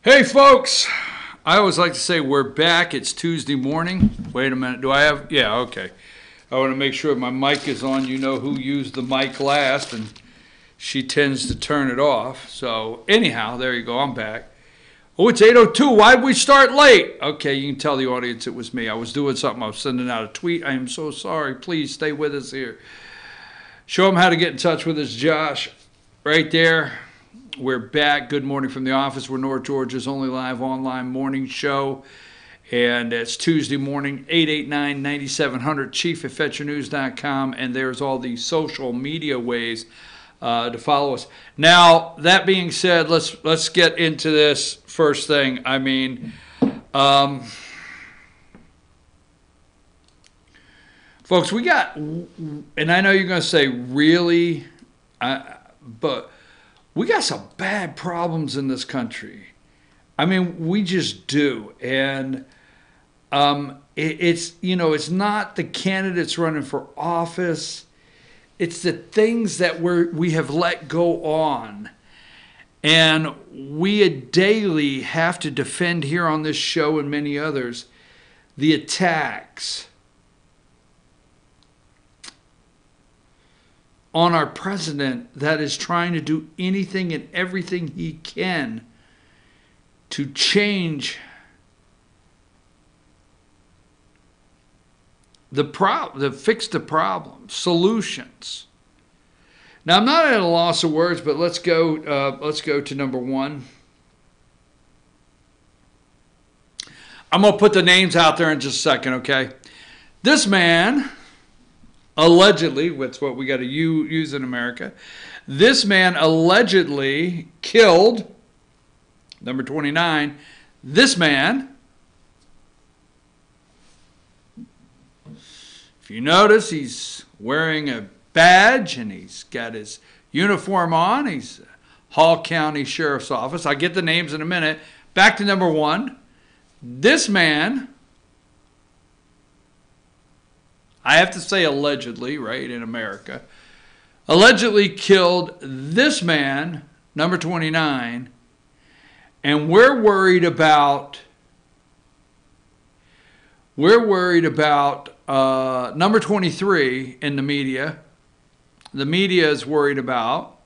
Hey folks, I always like to say we're back. It's Tuesday morning. Wait a minute, do I have, yeah, okay. I want to make sure my mic is on. You know who used the mic last, and she tends to turn it off. So anyhow, there you go, I'm back. Oh, it's 8:02, why'd we start late? Okay, you can tell the audience it was me. I was doing something, I was sending out a tweet. I am so sorry, please stay with us here. Show them how to get in touch with us, Josh, right there. We're back. Good morning from the office. We're North Georgia's only live online morning show. And it's Tuesday morning, 889-9700, chief at fetchernews.com. And there's all the social media ways to follow us. Now, that being said, let's get into this first thing. I mean, folks, we got, and I know you're going to say, really? But we got some bad problems in this country. I mean, we just do. And it's not the candidates running for office. It's the things that we have let go on. And we daily have to defend here on this show and many others the attacks on our president that is trying to do anything and everything he can to fix the problem, solutions. Now, I'm not at a loss of words, but let's go to number one. I'm going to put the names out there in just a second, okay? This man, allegedly, that's what we got to use in America. This man allegedly killed, number 29, this man. If you notice, he's wearing a badge and he's got his uniform on. He's Hall County Sheriff's Office. I'll get the names in a minute. Back to number one. This man, I have to say allegedly, right, in America, allegedly killed this man, number 29, and we're worried about number 23 in the media. The media is worried about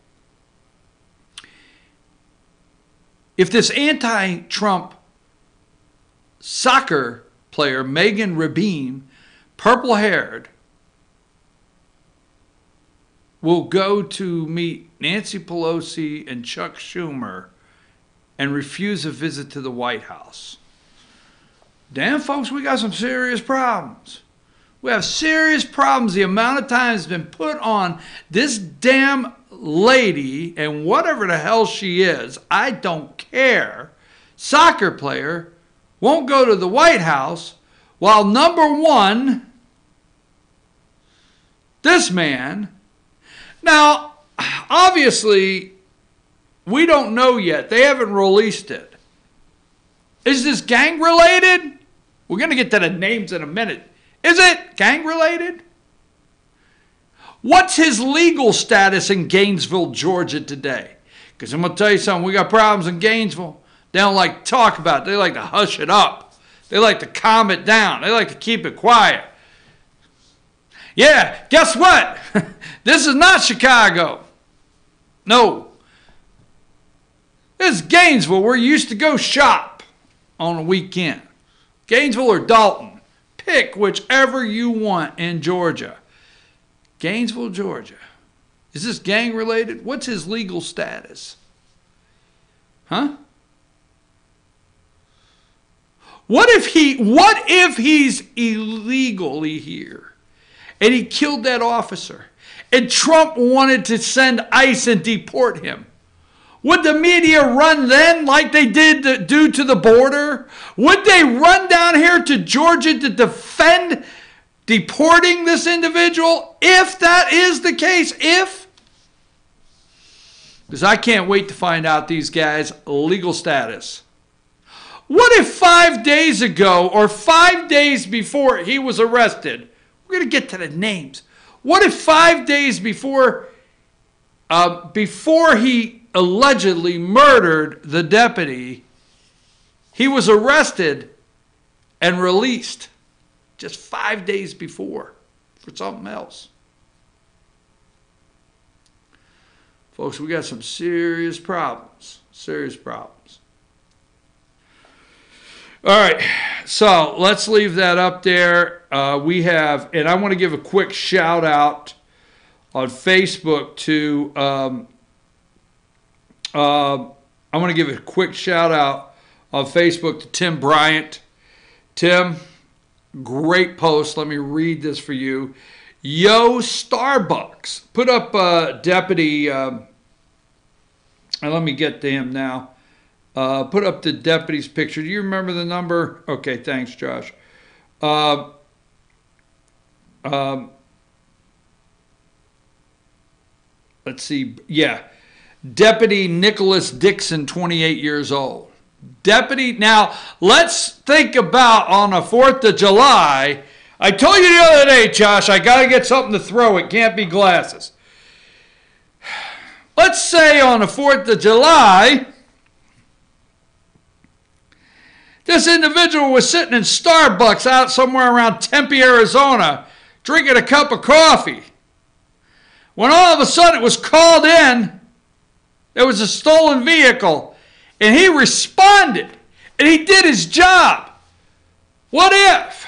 if this anti-Trump soccer player, Megan Rabin, purple-haired, will go to meet Nancy Pelosi and Chuck Schumer and refuse a visit to the White House. Damn, folks, we got some serious problems. We have serious problems. The amount of time has been put on this damn lady, and whatever the hell she is, I don't care, soccer player, won't go to the White House, while number one, this man. Now, obviously, we don't know yet. They haven't released it. Is this gang related? We're going to get to the names in a minute. Is it gang related? What's his legal status in Gainesville, Georgia today? Because I'm going to tell you something. We got problems in Gainesville. They don't like to talk about it. They like to hush it up. They like to calm it down. They like to keep it quiet. Yeah, guess what? This is not Chicago. No. This is Gainesville, where you used to go shop on a weekend. Gainesville or Dalton. Pick whichever you want in Georgia. Gainesville, Georgia. Is this gang related? What's his legal status? Huh? What if he's illegally here and he killed that officer and Trump wanted to send ICE and deport him? Would the media run then like they did do to the border? Would they run down here to Georgia to defend deporting this individual if that is the case? Because I can't wait to find out these guys' legal status. What if 5 days ago or 5 days before he was arrested, we're going to get to the names. What if 5 days before he allegedly murdered the deputy, He was arrested and released just 5 days before for something else. Folks, we got some serious problems. Serious problems. All right, so let's leave that up there. We have, and I want to give a quick shout out on Facebook to, I want to give a quick shout out on Facebook to Tim Bryant. Tim, great post. Let me read this for you. Yo, Starbucks. Put up Deputy, and let me get to him now. Put up the deputy's picture. Do you remember the number? Okay, thanks, Josh. Let's see. Yeah. Deputy Nicholas Dixon, 28 years old. Deputy, now let's think about on the 4th of July. I told you the other day, Josh, I got to get something to throw. It can't be glasses. Let's say on the 4th of July, this individual was sitting in Starbucks out somewhere around Tempe, Arizona, drinking a cup of coffee. When all of a sudden it was called in, there was a stolen vehicle, and he responded, and he did his job. What if?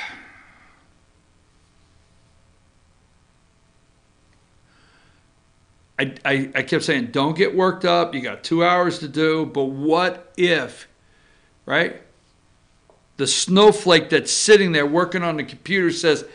I kept saying, don't get worked up. You got 2 hours to do, but what if, right? The snowflake that's sitting there working on the computer says,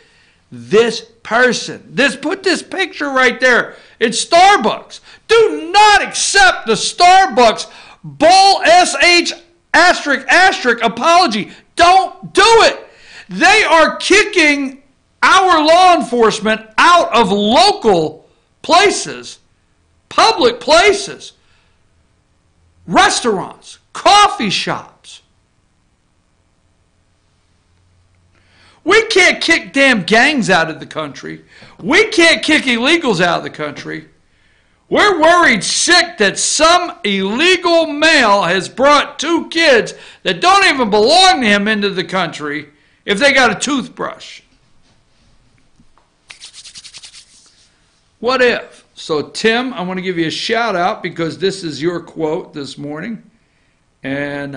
this person, put this picture right there. It's Starbucks. Do not accept the Starbucks bull SH asterisk apology. Don't do it. They are kicking our law enforcement out of local places, public places, restaurants, coffee shops. We can't kick damn gangs out of the country. We can't kick illegals out of the country. We're worried sick that some illegal male has brought 2 kids that don't even belong to him into the country if they got a toothbrush. What if? So, Tim, I want to give you a shout out because this is your quote this morning. And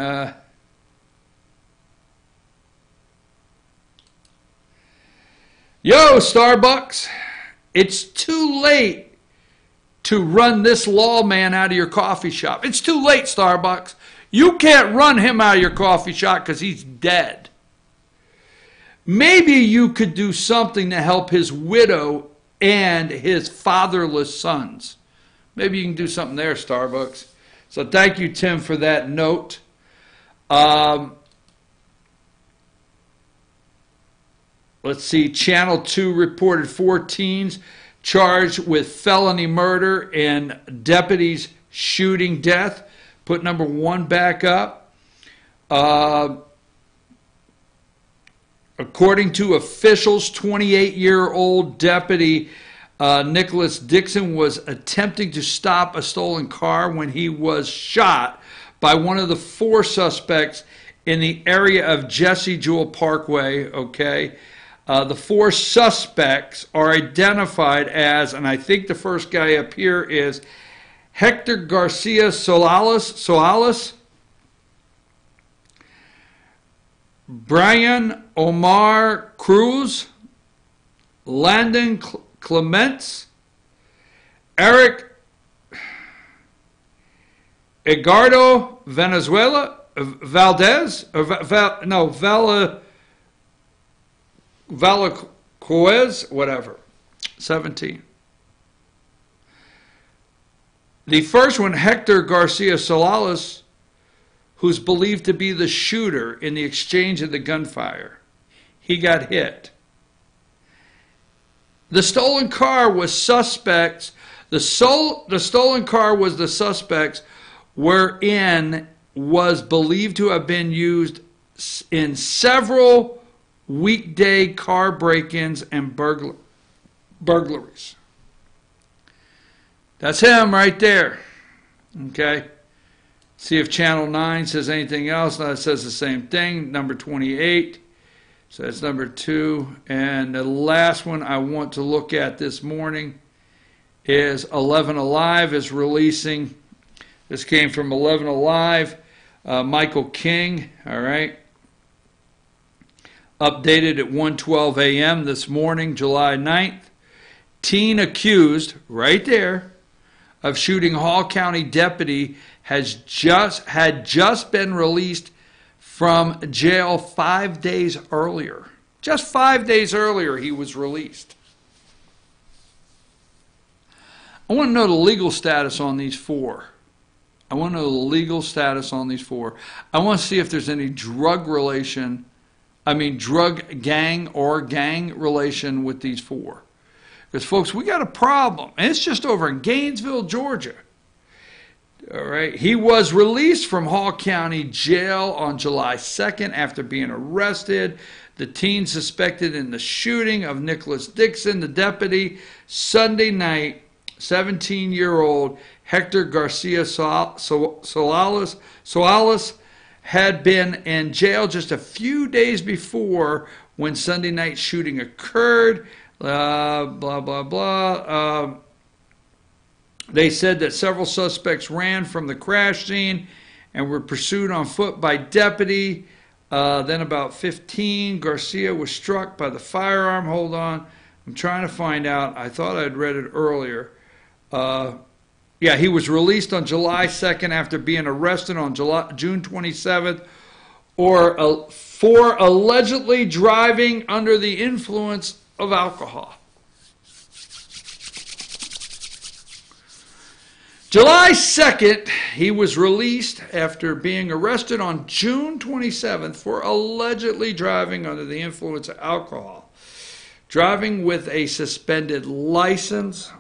yo, Starbucks, it's too late to run this lawman out of your coffee shop. It's too late, Starbucks. You can't run him out of your coffee shop because he's dead. Maybe you could do something to help his widow and his fatherless sons. Maybe you can do something there, Starbucks. So thank you, Tim, for that note. Let's see, Channel 2 reported 4 teens charged with felony murder and deputies shooting death. Put number 1 back up. According to officials, 28-year-old deputy Nicholas Dixon was attempting to stop a stolen car when he was shot by one of the 4 suspects in the area of Jesse Jewell Parkway, okay? The 4 suspects are identified as, and I think the first guy up here is Hector Garcia Solares, Brian Omar Cruz, Landon Clements, Eric Edgardo Valdez, Valaquez, whatever, 17. The first one, Hector Garcia Solares, who's believed to be the shooter in the exchange of the gunfire. He got hit. The stolen car was suspects. The stolen car was the suspects wherein was believed to have been used in several weekday car break-ins and burglaries. That's him right there. Okay. See if Channel 9 says anything else. No, it says the same thing. Number 28. So that's number 2. And the last one I want to look at this morning is 11 Alive is releasing. This came from 11 Alive. Michael King, all right. Updated at 1:12 a.m. this morning, July 9th. Teen accused, right there, of shooting Hall County deputy had just been released from jail 5 days earlier. Just 5 days earlier, he was released. I want to know the legal status on these 4. I want to know the legal status on these 4. I want to see if there's any drug gang or gang relation with these 4. Because, folks, we got a problem. And it's just over in Gainesville, Georgia. All right. He was released from Hall County Jail on July 2nd after being arrested. The teen suspected in the shooting of Nicholas Dixon, the deputy, Sunday night, 17-year-old Hector Garcia Solares had been in jail just a few days before when Sunday night shooting occurred. Blah, blah, blah. They said that several suspects ran from the crash scene and were pursued on foot by deputy. Then about 15, Garcia was struck by the firearm. Hold on. I'm trying to find out. I thought I'd read it earlier. Yeah, he was released on July 2nd after being arrested on June 27th for allegedly driving under the influence of alcohol. July 2nd, he was released after being arrested on June 27th for allegedly driving under the influence of alcohol, driving with a suspended license,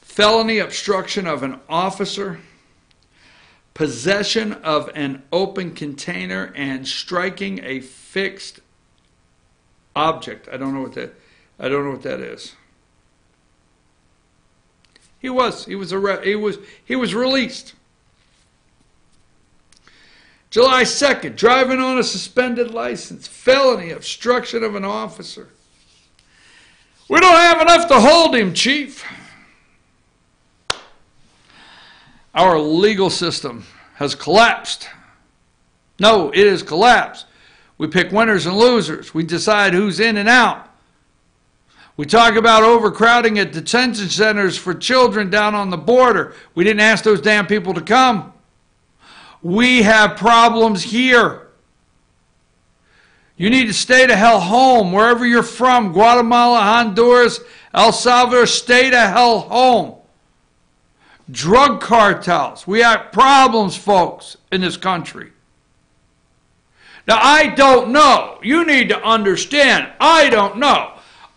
felony obstruction of an officer, possession of an open container, and striking a fixed object. I don't know what that is. He was released. July 2nd, driving on a suspended license, felony obstruction of an officer. We don't have enough to hold him, Chief. Our legal system has collapsed. No, it has collapsed. We pick winners and losers. We decide who's in and out. We talk about overcrowding at detention centers for children down on the border. We didn't ask those damn people to come. We have problems here. You need to stay the hell home wherever you're from. Guatemala, Honduras, El Salvador, stay the hell home. Drug cartels. We have problems, folks, in this country. Now, I don't know. You need to understand. I don't know.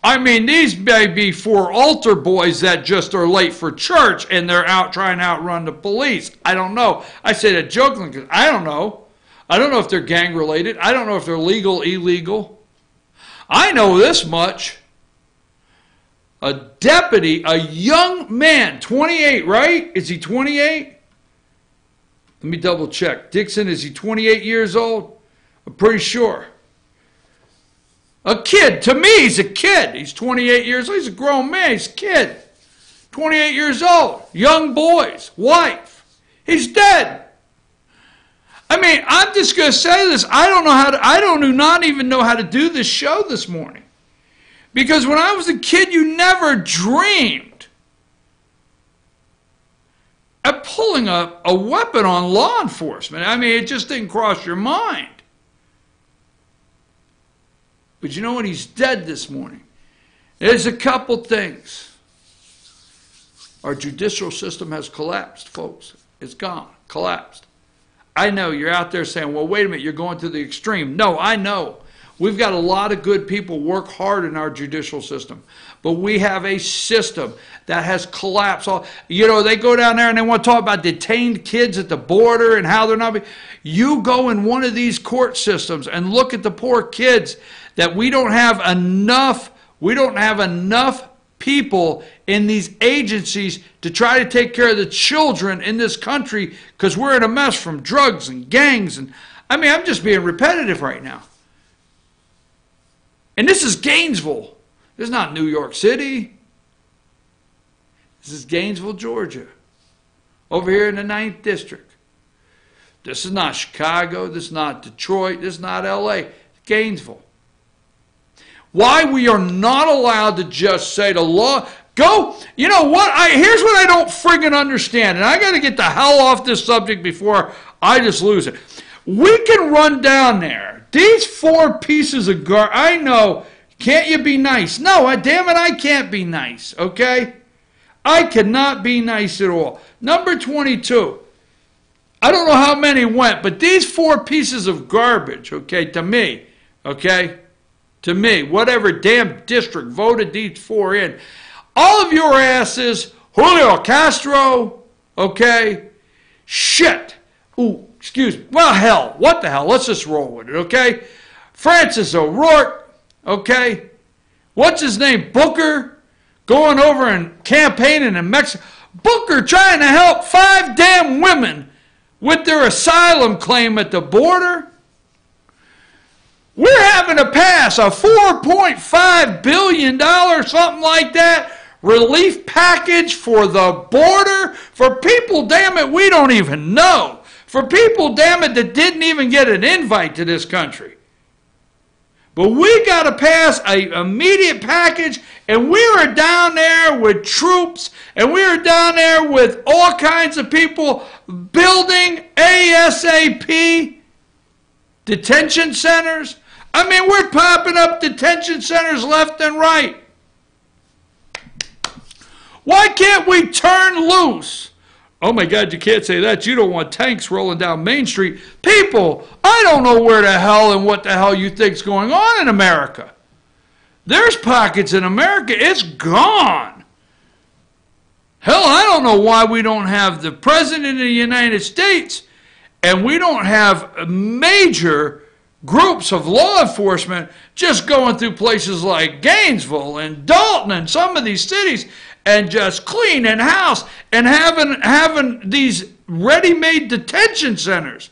I mean, these may be 4 altar boys that just are late for church and they're out trying to outrun the police. I don't know. I say that jokingly because I don't know. I don't know if they're gang related. I don't know if they're legal, illegal. I know this much. A deputy, a young man, 28, right? Is he 28? Let me double check. Dixon, is he 28 years old? I'm pretty sure. A kid. To me, he's a kid. He's 28 years old. He's a grown man. He's a kid. 28 years old. Young boys. Wife. He's dead. I mean, I'm just going to say this. I do not even know how to do this show this morning. Because when I was a kid, you never dreamed of pulling a weapon on law enforcement. I mean, it just didn't cross your mind. But you know what? He's dead this morning. There's a couple things. Our judicial system has collapsed, folks. It's gone. Collapsed. I know you're out there saying, well, wait a minute, you're going to the extreme. No, I know. We've got a lot of good people work hard in our judicial system. But we have a system that has collapsed. You know, they go down there and they want to talk about detained kids at the border and how they're not. You go in one of these court systems and look at the poor kids that we don't have enough people in these agencies to try to take care of the children in this country because we're in a mess from drugs and gangs. And I mean, I'm just being repetitive right now. And this is Gainesville. This is not New York City. This is Gainesville, Georgia. Over here in the 9th District. This is not Chicago. This is not Detroit. This is not LA. Gainesville. Why we are not allowed to just say to law, go, you know what, here's what I don't friggin' understand, and I got to get the hell off this subject before I just lose it. We can run down there. These 4 pieces of garbage, I know, can't you be nice? No, damn it, I can't be nice, okay? I cannot be nice at all. Number 22. I don't know how many went, but these 4 pieces of garbage, okay, to me, okay? To me, whatever damn district voted these 4 in, all of your asses, Julio Castro, okay? Shit. Ooh, excuse me. Well, hell, what the hell? Let's just roll with it, okay? Francis O'Rourke, okay? What's his name? Booker, going over and campaigning in Mexico. Booker trying to help 5 damn women with their asylum claim at the border. We're having to pass a $4.5 billion, something like that, relief package for the border for people, damn it, we don't even know. For people, damn it, that didn't even get an invite to this country. But we got to pass an immediate package, and we were down there with troops, and we were down there with all kinds of people building ASAP detention centers. I mean, we're popping up detention centers left and right. Why can't we turn loose? Oh my God, you can't say that. You don't want tanks rolling down Main Street. People, I don't know where the hell and what the hell you think's going on in America. There's pockets in America. It's gone. Hell, I don't know why we don't have the President of the United States and we don't have major groups of law enforcement just going through places like Gainesville and Dalton and some of these cities and just cleaning house and having these ready-made detention centers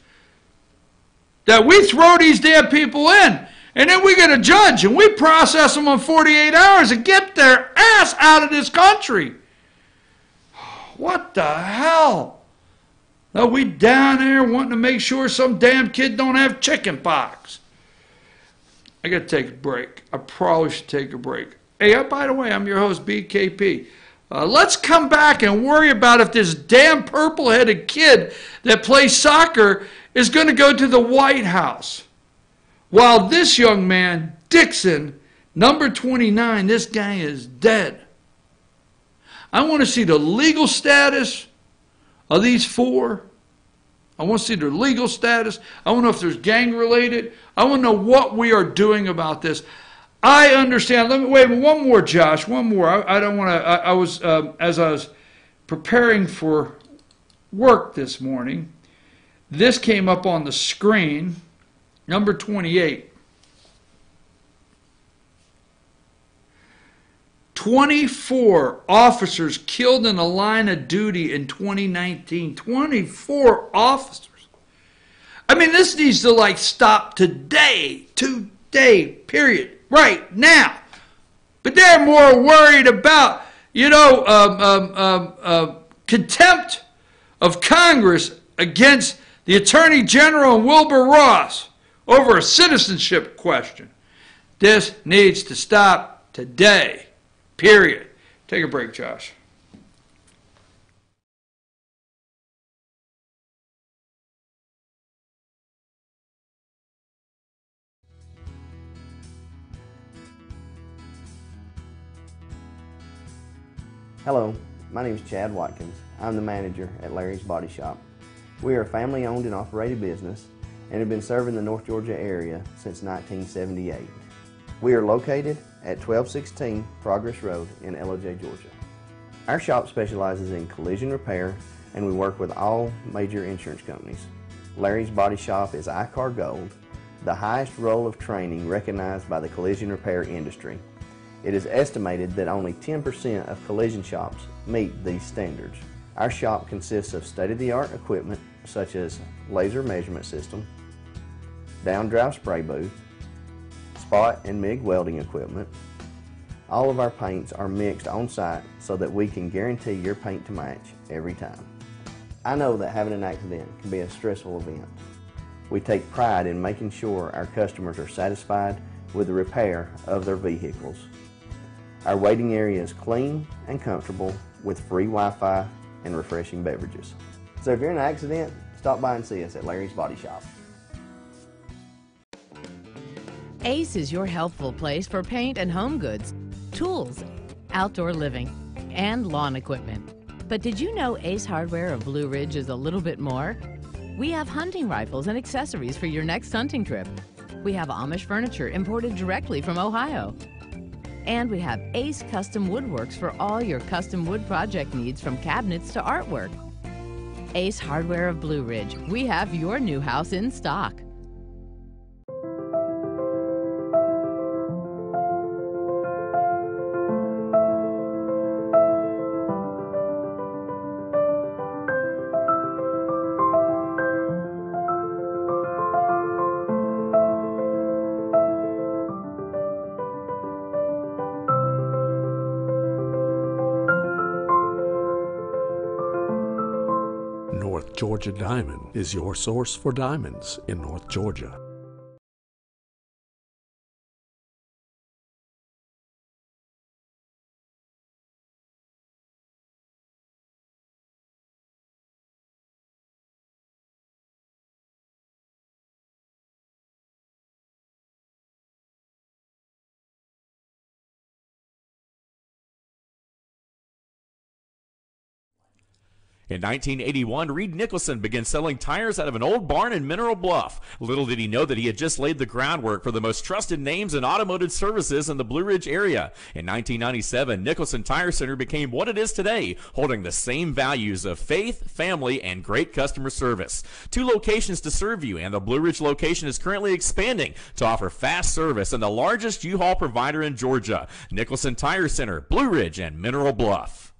that we throw these damn people in, and then we get a judge and we process them in 48 hours and get their ass out of this country. What the hell? Now we down there wanting to make sure some damn kid don't have chicken pox. I got to take a break. I probably should take a break. Hey, by the way, I'm your host, BKP. Let's come back and worry about if this damn purple-headed kid that plays soccer is going to go to the White House. While this young man, Dixon, number 29, this guy is dead. I want to see the legal status of these 4. I want to see their legal status. I want to know if there's gang related. I want to know what we are doing about this. I understand. Let me wait one more, Josh. One more. I don't want to. I was as I was preparing for work this morning. This came up on the screen. Number 28. 24 officers killed in the line of duty in 2019. 24 officers. I mean, this needs to like stop today, period, right now. But they're more worried about, contempt of Congress against the Attorney General and Wilbur Ross over a citizenship question. This needs to stop today. Period. Take a break, Josh. Hello, my name is Chad Watkins. I'm the manager at Larry's Body Shop. We are a family-owned and operated business and have been serving the North Georgia area since 1978. We are located at 1216 Progress Road in Ellijay, Georgia. Our shop specializes in collision repair and we work with all major insurance companies. Larry's Body Shop is ICAR Gold, the highest role of training recognized by the collision repair industry. It is estimated that only 10% of collision shops meet these standards. Our shop consists of state-of-the-art equipment such as laser measurement system, down-drive spray booth, spot and MIG welding equipment. All of our paints are mixed on site so that we can guarantee your paint to match every time. I know that having an accident can be a stressful event. We take pride in making sure our customers are satisfied with the repair of their vehicles. Our waiting area is clean and comfortable with free Wi-Fi and refreshing beverages. So if you're in an accident, stop by and see us at Larry's Body Shop. Ace is your helpful place for paint and home goods, tools, outdoor living, and lawn equipment. But did you know Ace Hardware of Blue Ridge is a little bit more? We have hunting rifles and accessories for your next hunting trip. We have Amish furniture imported directly from Ohio. And we have Ace Custom Woodworks for all your custom wood project needs, from cabinets to artwork. Ace Hardware of Blue Ridge, we have your new house in stock. North Georgia Diamond is your source for diamonds in North Georgia. In 1981, Reed Nicholson began selling tires out of an old barn in Mineral Bluff. Little did he know that he had just laid the groundwork for the most trusted names in automotive services in the Blue Ridge area. In 1997, Nicholson Tire Center became what it is today, holding the same values of faith, family, and great customer service. 2 locations to serve you, and the Blue Ridge location is currently expanding to offer fast service and the largest U-Haul provider in Georgia. Nicholson Tire Center, Blue Ridge, and Mineral Bluff.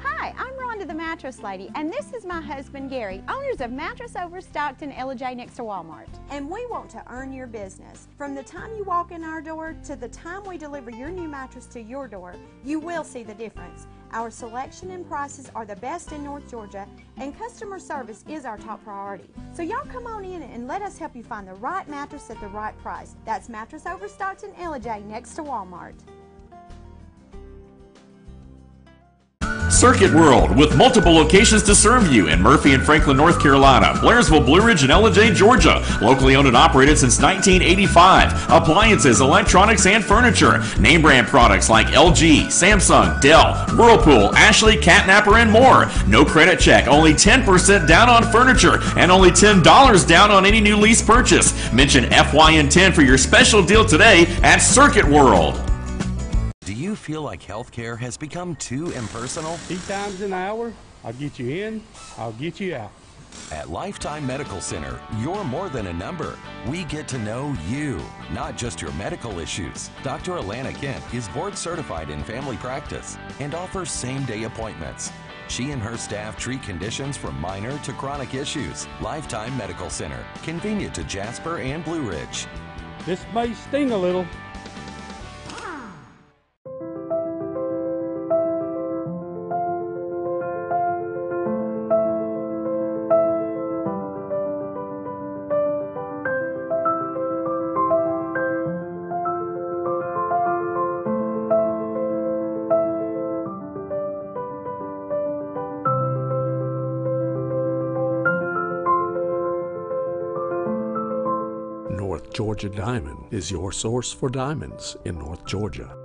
Hi, I'm Rhonda the Mattress Lady, and this is my husband Gary, owners of Mattress Overstocked in Ellijay next to Walmart. And we want to earn your business. From the time you walk in our door to the time we deliver your new mattress to your door, you will see the difference. Our selection and prices are the best in North Georgia, and customer service is our top priority. So y'all come on in and let us help you find the right mattress at the right price. That's Mattress Overstocked in Ellijay next to Walmart. Circuit World, with multiple locations to serve you in Murphy and Franklin, North Carolina, Blairsville, Blue Ridge, and Ellijay, Georgia. Locally owned and operated since 1985. Appliances, electronics, and furniture. Name brand products like LG, Samsung, Dell, Whirlpool, Ashley, Catnapper, and more. No credit check, only 10% down on furniture, and only $10 down on any new lease purchase. Mention FYN10 for your special deal today at Circuit World. Do you feel like healthcare has become too impersonal? 8 times an hour, I'll get you in, I'll get you out. At Lifetime Medical Center, you're more than a number. We get to know you, not just your medical issues. Dr. Alana Kent is board certified in family practice and offers same-day appointments. She and her staff treat conditions from minor to chronic issues. Lifetime Medical Center, convenient to Jasper and Blue Ridge. This may sting a little. North Georgia Diamond is your source for diamonds in North Georgia.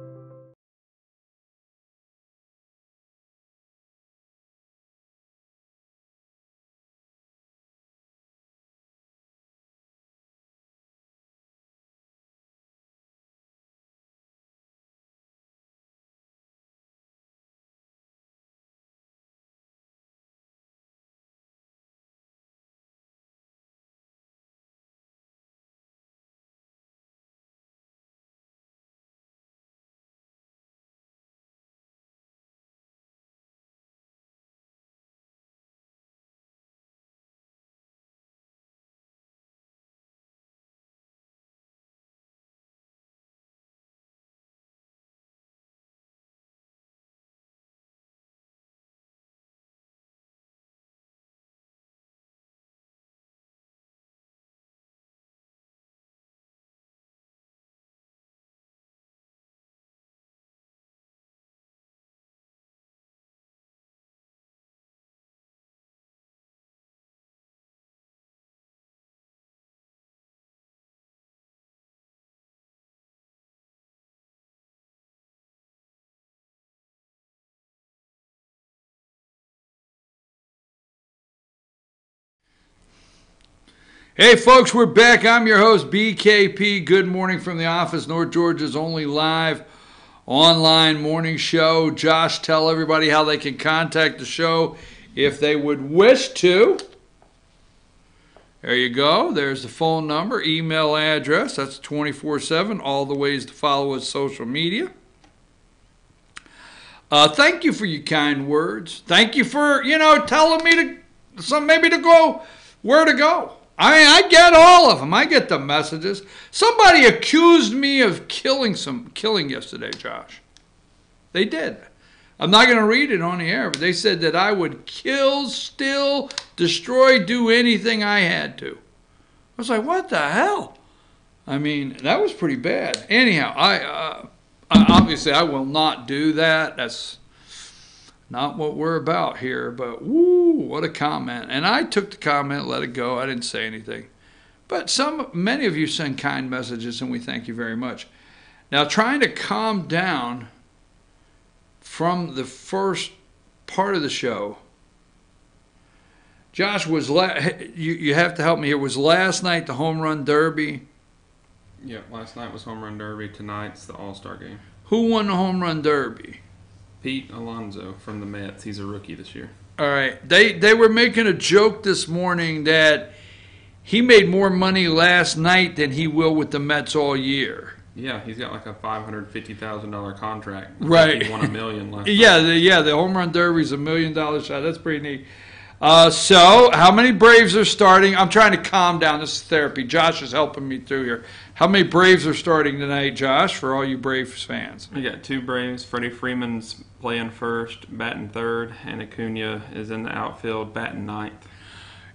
Hey folks, we're back. I'm your host, BKP. Good morning from the office, North Georgia's only live online morning show. Josh, tell everybody how they can contact the show if they would wish to. There you go. There's the phone number, email address. That's 24/7. All the ways to follow us social media. Thank you for your kind words. Thank you for, telling me maybe to go where to go. I mean, I get all of them. I get the messages. Somebody accused me of killing yesterday, Josh. They did. I'm not going to read it on the air, but they said that I would kill, steal, destroy, do anything I had to. I was like, what the hell? I mean, that was pretty bad. Anyhow, I obviously I will not do that. That's not what we're about here, but woo, what a comment. And I took the comment, let it go. I didn't say anything. But many of you send kind messages, and we thank you very much. Now, trying to calm down from the first part of the show, Josh, you have to help me here. Was last night the home run derby? Yeah, last night was home run derby. Tonight's the All-Star game. Who won the home run derby? Pete Alonso from the Mets. He's a rookie this year. All right. They were making a joke this morning that he made more money last night than he will with the Mets all year. Yeah, he's got like a $550,000 contract. Right. He won $1 million last night. The home run derby's $1 million shot. That's pretty neat. So, how many Braves are starting? I'm trying to calm down. This is therapy. Josh is helping me through here. How many Braves are starting tonight, Josh, for all you Braves fans? We got 2 Braves. Freddie Freeman's playing first, batting third, and Acuna is in the outfield, batting ninth.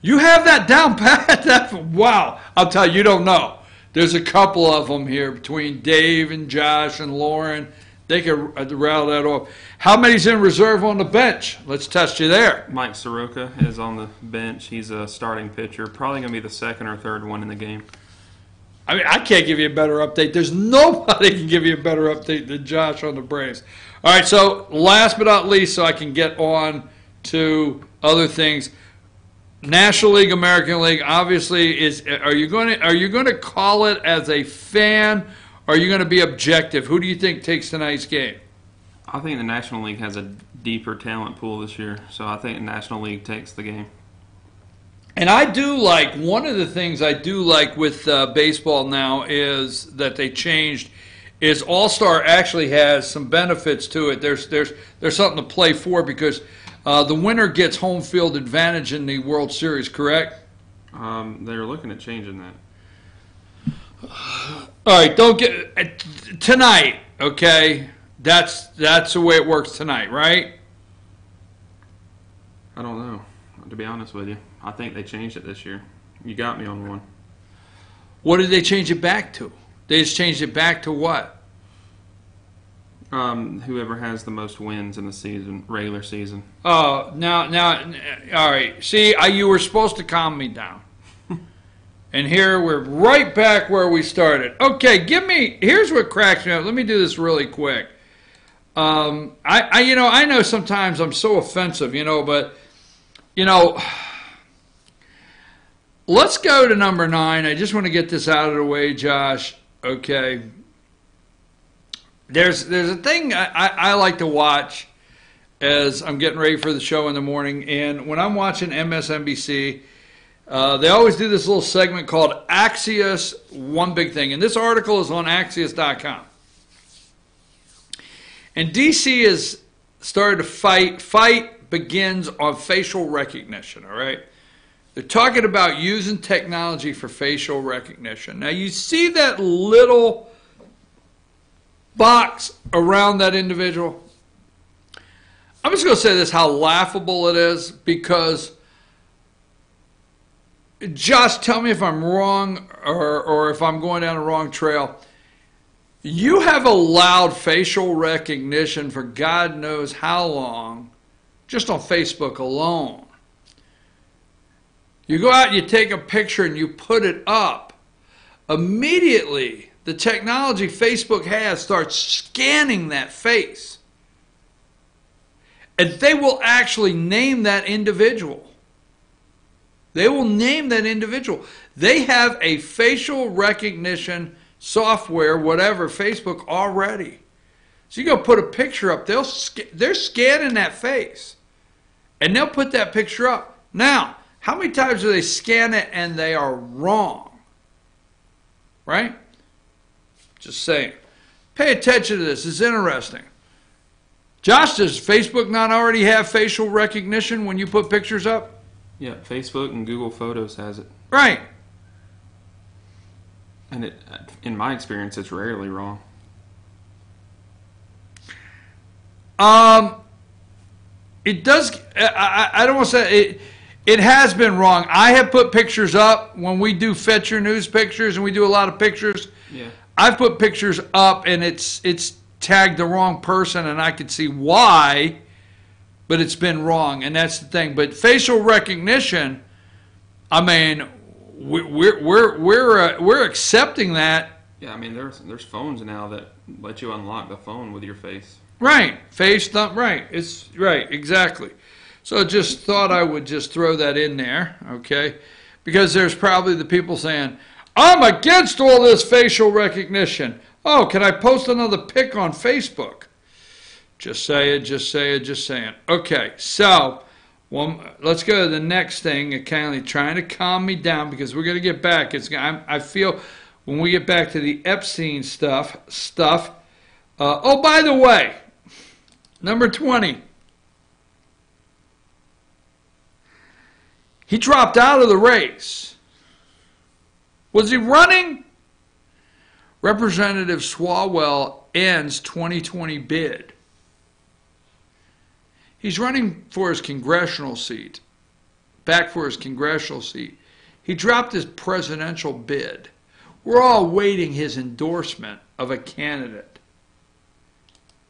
You have that down pat? Wow. I'll tell you, you don't know. There's a couple of them here between Dave and Josh and Lauren. They could rattle that off. How many's in reserve on the bench? Let's test you there. Mike Soroka is on the bench. He's a starting pitcher. Probably going to be the second or third one in the game. I mean, I can't give you a better update. There's nobody can give you a better update than Josh on the Braves. All right, so last but not least, so I can get on to other things. National League, American League, obviously, are you going to call it as a fan? Or are you going to be objective? Who do you think takes tonight's game? I think the National League has a deeper talent pool this year, so I think the National League takes the game. And I do like, one of the things I do like with baseball now is that they changed, is All-Star actually has some benefits to it. There's something to play for because the winner gets home field advantage in the World Series, correct? They're looking at changing that. All right, don't get tonight, okay? That's the way it works tonight, right? I don't know, to be honest with you. I think they changed it this year. You got me on one. What did they change it back to? They just changed it back to what? Whoever has the most wins in the season, regular season. Oh, now, all right. See, you were supposed to calm me down. And here we're right back where we started. Okay, here's what cracks me up. Let me do this really quick. I know sometimes I'm so offensive, but, let's go to number 9. I just want to get this out of the way, Josh. Okay. There's a thing I like to watch as I'm getting ready for the show in the morning. And when I'm watching MSNBC, they always do this little segment called Axios One Big Thing. And this article is on Axios.com. And DC has started to fight. Fight begins on facial recognition, all right? They're talking about using technology for facial recognition. Now, you see that little box around that individual? I'm just going to say this, how laughable it is, because, Josh, tell me if I'm wrong or if I'm going down the wrong trail. You have allowed facial recognition for God knows how long, just on Facebook alone. You go out and you take a picture and you put it up. Immediately, the technology Facebook has starts scanning that face. And they will actually name that individual. They will name that individual. They have a facial recognition software, whatever, Facebook already. So you go put a picture up, they're scanning that face, and they'll put that picture up. Now, how many times do they scan it and they are wrong? Right? Just saying. Pay attention to this. It's interesting. Josh, does Facebook not already have facial recognition when you put pictures up? Yeah, Facebook and Google Photos has it. Right. And in my experience, it's rarely wrong. It does. I don't want to say it. It has been wrong. I have put pictures up when we do Fetch Your News pictures, and we do a lot of pictures. Yeah. I've put pictures up, and it's tagged the wrong person, and I can see why, but it's been wrong, and that's the thing. But facial recognition, I mean, we're accepting that. Yeah, I mean, there's phones now that let you unlock the phone with your face. Right, face thumb. Right, it's right, exactly. So just thought I would just throw that in there, okay? Because there's probably the people saying, I'm against all this facial recognition. Oh, can I post another pic on Facebook? Just say it, just say it, just saying. Okay, so let's go to the next thing. Kind of trying to calm me down because we're going to get back. I feel when we get back to the Epstein stuff. Oh, by the way, number 20. He dropped out of the race. Was he running? Representative Swalwell ends 2020 bid. He's running for his congressional seat, back for his congressional seat. He dropped his presidential bid. We're all waiting his endorsement of a candidate.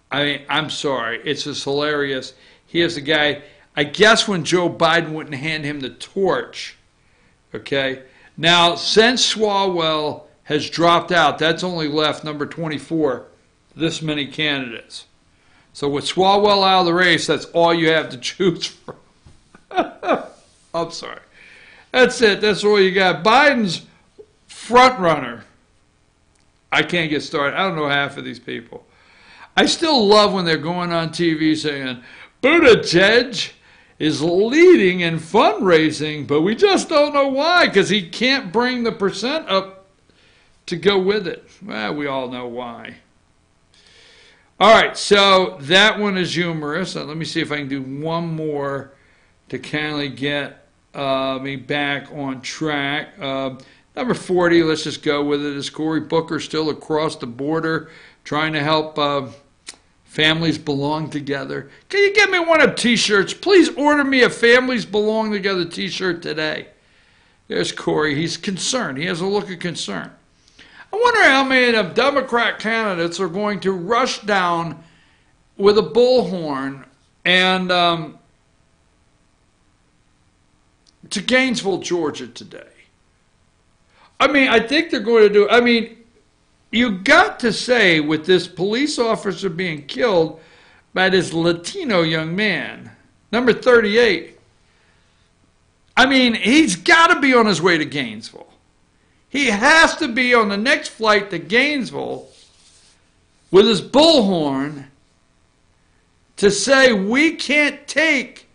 I mean, I'm sorry. It's just hilarious. He is a guy, I guess when Joe Biden wouldn't hand him the torch, okay? Now, since Swalwell has dropped out, that's only left number 24, this many candidates. So with Swalwell out of the race, that's all you have to choose from. I'm sorry. That's it. That's all you got. Biden's front runner. I can't get started. I don't know half of these people. I still love when they're going on TV saying, Buttigieg is leading in fundraising, but we just don't know why, because he can't bring the percent up to go with it. Well, we all know why. All right, so that one is humorous. Let me see if I can do one more to kind of get me back on track. Number 40, let's just go with it. Is Cory Booker still across the border trying to help families belong together? Can you get me one of T-shirts? Please order me a Families Belong Together T-shirt today. There's Cory. He's concerned. He has a look of concern. I wonder how many of Democrat candidates are going to rush down with a bullhorn and to Gainesville, Georgia today. I mean, I think they're going to do, I mean, you got to say with this police officer being killed by this Latino young man, number 38, I mean, he's got to be on his way to Gainesville. He has to be on the next flight to Gainesville with his bullhorn to say we can't take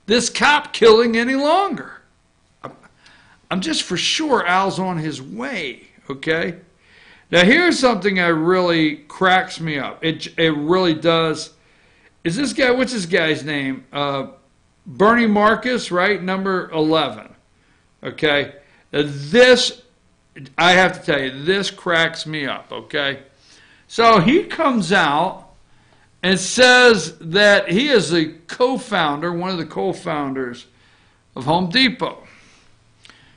this cop killing any longer. I'm just for sure Al's on his way, okay? Now here's something that really cracks me up. It really does. Is this guy, what's this guy's name? Bernie Marcus, right? Number 11, okay? This, I have to tell you, this cracks me up, okay? So he comes out and says that he is a co-founder, one of the co-founders of Home Depot.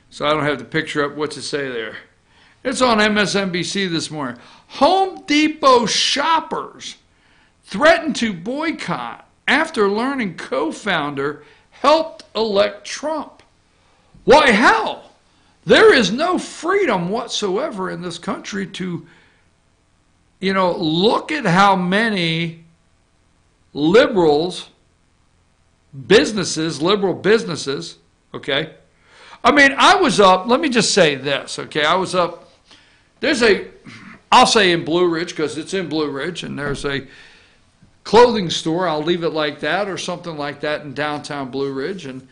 So I don't have the picture up. What's it say there? It's on MSNBC this morning. Home Depot shoppers threaten to boycott after learning co-founder helped elect Trump. Why, how? There is no freedom whatsoever in this country to, you know, look at how many liberals, businesses, liberal businesses, okay? I mean, I was up, let me just say this, okay? I was up, I'll say in Blue Ridge because it's in Blue Ridge, and there's a clothing store, I'll leave it like that, or something like that in downtown Blue Ridge. And,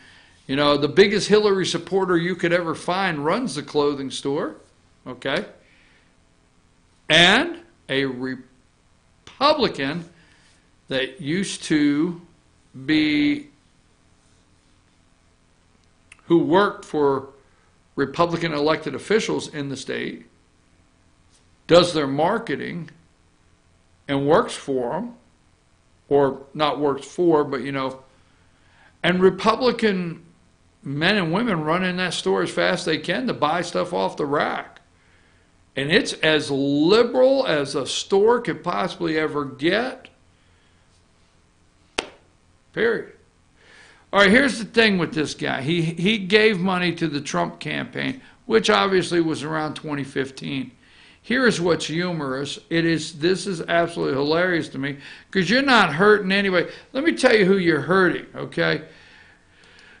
you know, the biggest Hillary supporter you could ever find runs the clothing store, okay? And a Republican that used to be, who worked for Republican elected officials in the state, does their marketing and works for them, or not works for, but you know, and Republican men and women run in that store as fast as they can to buy stuff off the rack. And it's as liberal as a store could possibly ever get. Period. All right, here's the thing with this guy. He gave money to the Trump campaign, which obviously was around 2015. Here's what's humorous. This is absolutely hilarious to me because you're not hurting anyway. Let me tell you who you're hurting, okay?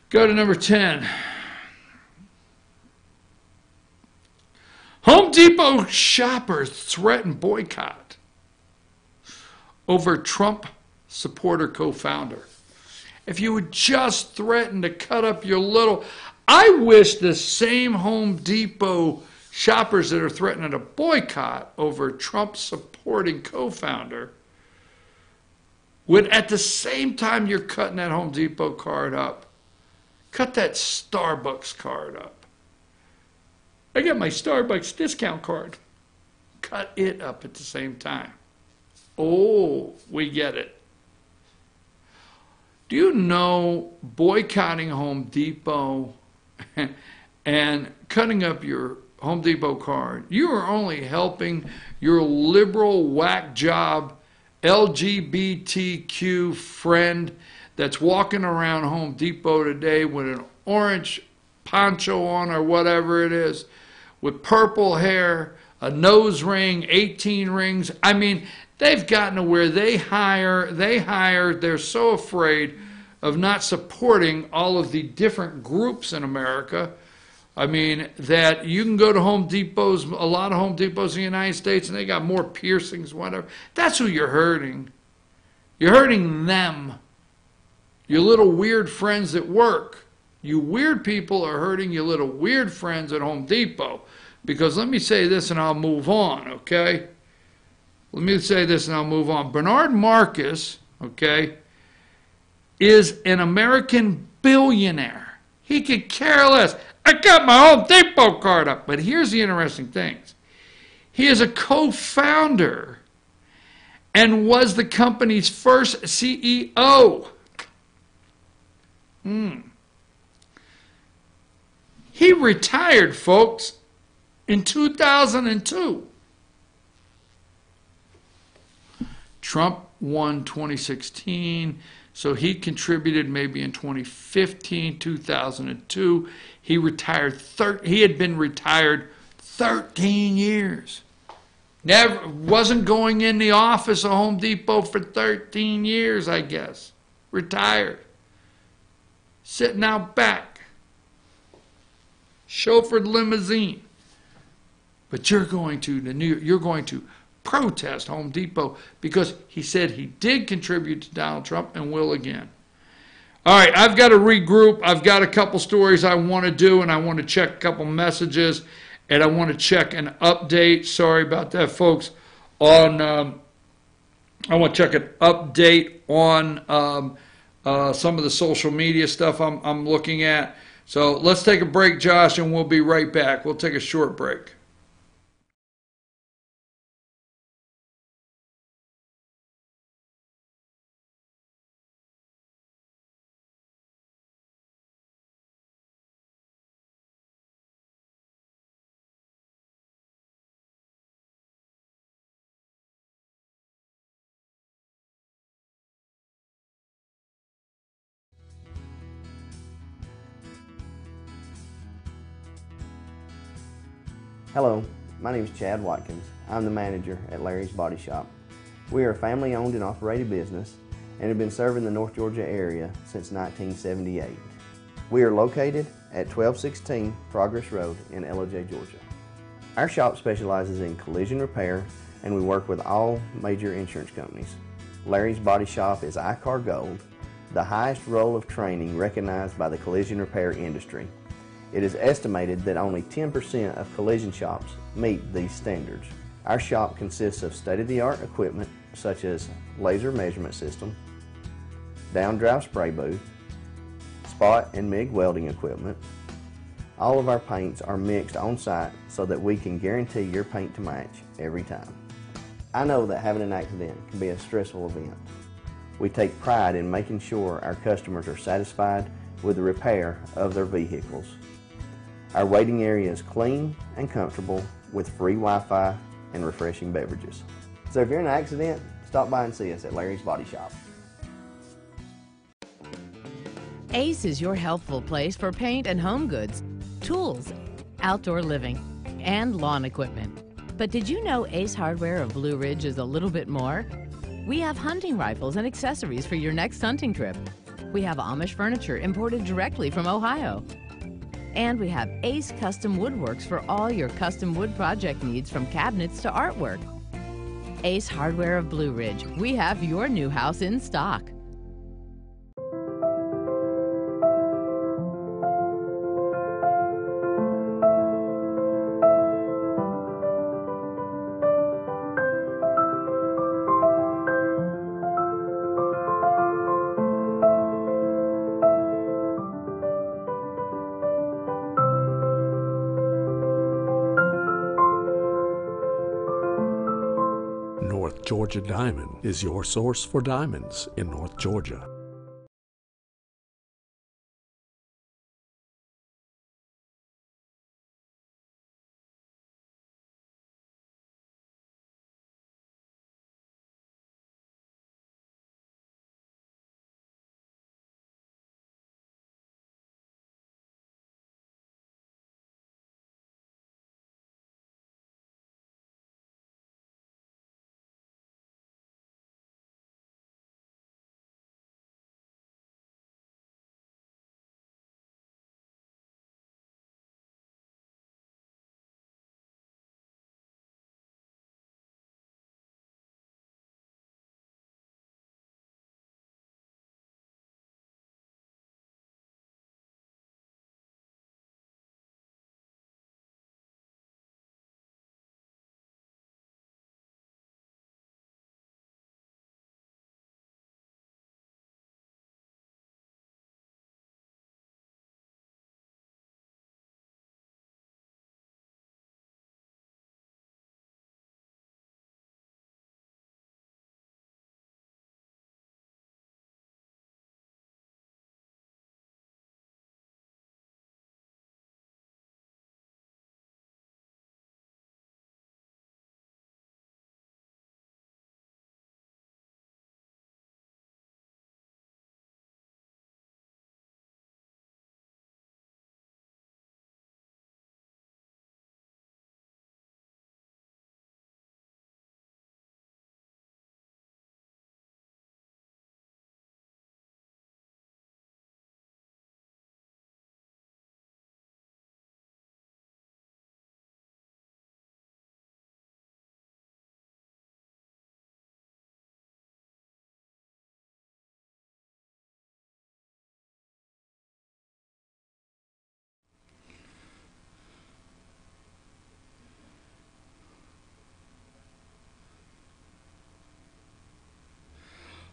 Go to number 10. Home Depot shoppers threaten boycott over Trump supporter co-founder. If you would just threaten to cut up your little... I wish the same Home Depot shoppers that are threatening a boycott over Trump supporting co-founder would, at the same time you're cutting that Home Depot card up, cut that Starbucks card up. I got my Starbucks discount card. Cut it up at the same time. Oh, we get it. Do you know boycotting Home Depot and cutting up your Home Depot card, you are only helping your liberal whack job LGBTQ friend that's walking around Home Depot today with an orange poncho on or whatever it is, with purple hair, a nose ring, 18 rings. I mean, they've gotten to where they're so afraid of not supporting all of the different groups in America. I mean, that you can go to Home Depots, a lot of Home Depots in the United States, and they got more piercings, whatever. That's who you're hurting. You're hurting them. Your little weird friends at work. You weird people are hurting your little weird friends at Home Depot. Because let me say this and I'll move on, okay? Let me say this and I'll move on. Bernard Marcus, okay, is an American billionaire. He could care less. I got my Home Depot card up. But here's the interesting thing. He is a co-founder and was the company's first CEO. He retired, folks, in 2002. Trump won 2016, so he contributed maybe in 2015, 2002. He retired. He had been retired 13 years. Never wasn't going in the office of Home Depot for 13 years, I guess. Retired. Sitting out back. Chauffeured limousine. But you're going to protest Home Depot because he said he did contribute to Donald Trump and will again. All right, I've got to regroup. I've got a couple stories I want to do, and I want to check a couple messages, and I want to check an update. Sorry about that, folks. I want to check an update on some of the social media stuff I'm looking at. So let's take a break, Josh, and we'll be right back. We'll take a short break. Hello, my name is Chad Watkins. I'm the manager at Larry's Body Shop. We are a family-owned and operated business and have been serving the North Georgia area since 1978. We are located at 1216 Progress Road in Ellijay, Georgia. Our shop specializes in collision repair, and we work with all major insurance companies. Larry's Body Shop is ICAR Gold, the highest role of training recognized by the collision repair industry. It is estimated that only 10% of collision shops meet these standards. Our shop consists of state-of-the-art equipment such as laser measurement system, down-drive spray booth, spot and MIG welding equipment. All of our paints are mixed on site so that we can guarantee your paint to match every time. I know that having an accident can be a stressful event. We take pride in making sure our customers are satisfied with the repair of their vehicles. Our waiting area is clean and comfortable with free Wi-Fi and refreshing beverages. So if you're in an accident, stop by and see us at Larry's Body Shop. Ace is your helpful place for paint and home goods, tools, outdoor living, and lawn equipment. But did you know Ace Hardware of Blue Ridge is a little bit more? We have hunting rifles and accessories for your next hunting trip. We have Amish furniture imported directly from Ohio. And we have Ace Custom Woodworks for all your custom wood project needs, from cabinets to artwork. Ace Hardware of Blue Ridge, we have your new house in stock. North Georgia Diamond is your source for diamonds in North Georgia.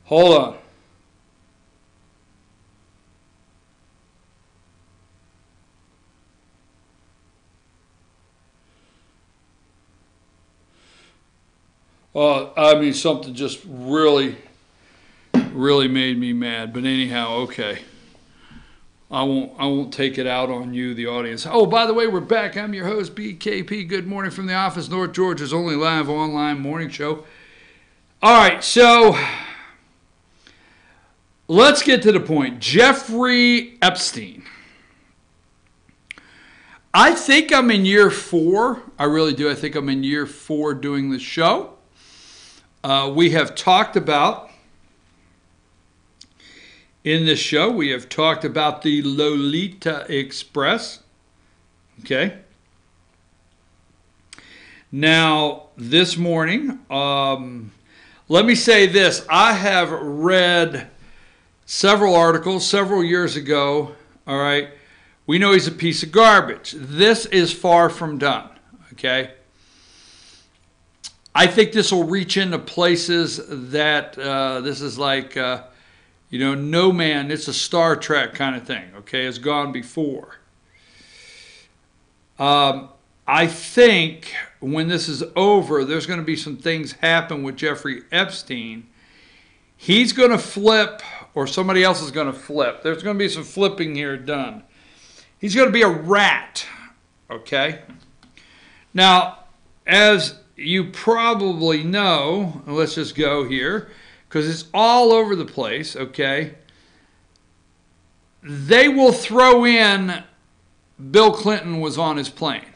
Hold on. I mean, something just really made me mad. But anyhow, okay. I won't take it out on you, the audience. Oh, by the way, we're back. I'm your host, BKP. Good morning from the office, North Georgia's only live online morning show. All right, so let's get to the point. Jeffrey Epstein. I think I'm in year 4. I really do. I think I'm in year 4 doing this show. We have talked about in this show. We have talked about the Lolita Express. Okay. Now, this morning, let me say this. I have read several articles several years ago. All right. We know he's a piece of garbage. This is far from done. Okay. I think this will reach into places that this is like, No Man. It's a Star Trek kind of thing. Okay. It's gone before. I think when this is over, there's going to be some things happen with Jeffrey Epstein. He's going to flip, or somebody else is going to flip. There's going to be some flipping here done. He's going to be a rat, okay? Now, as you probably know, let's just go here, because it's all over the place, okay? They will throw in Bill Clinton was on his plane.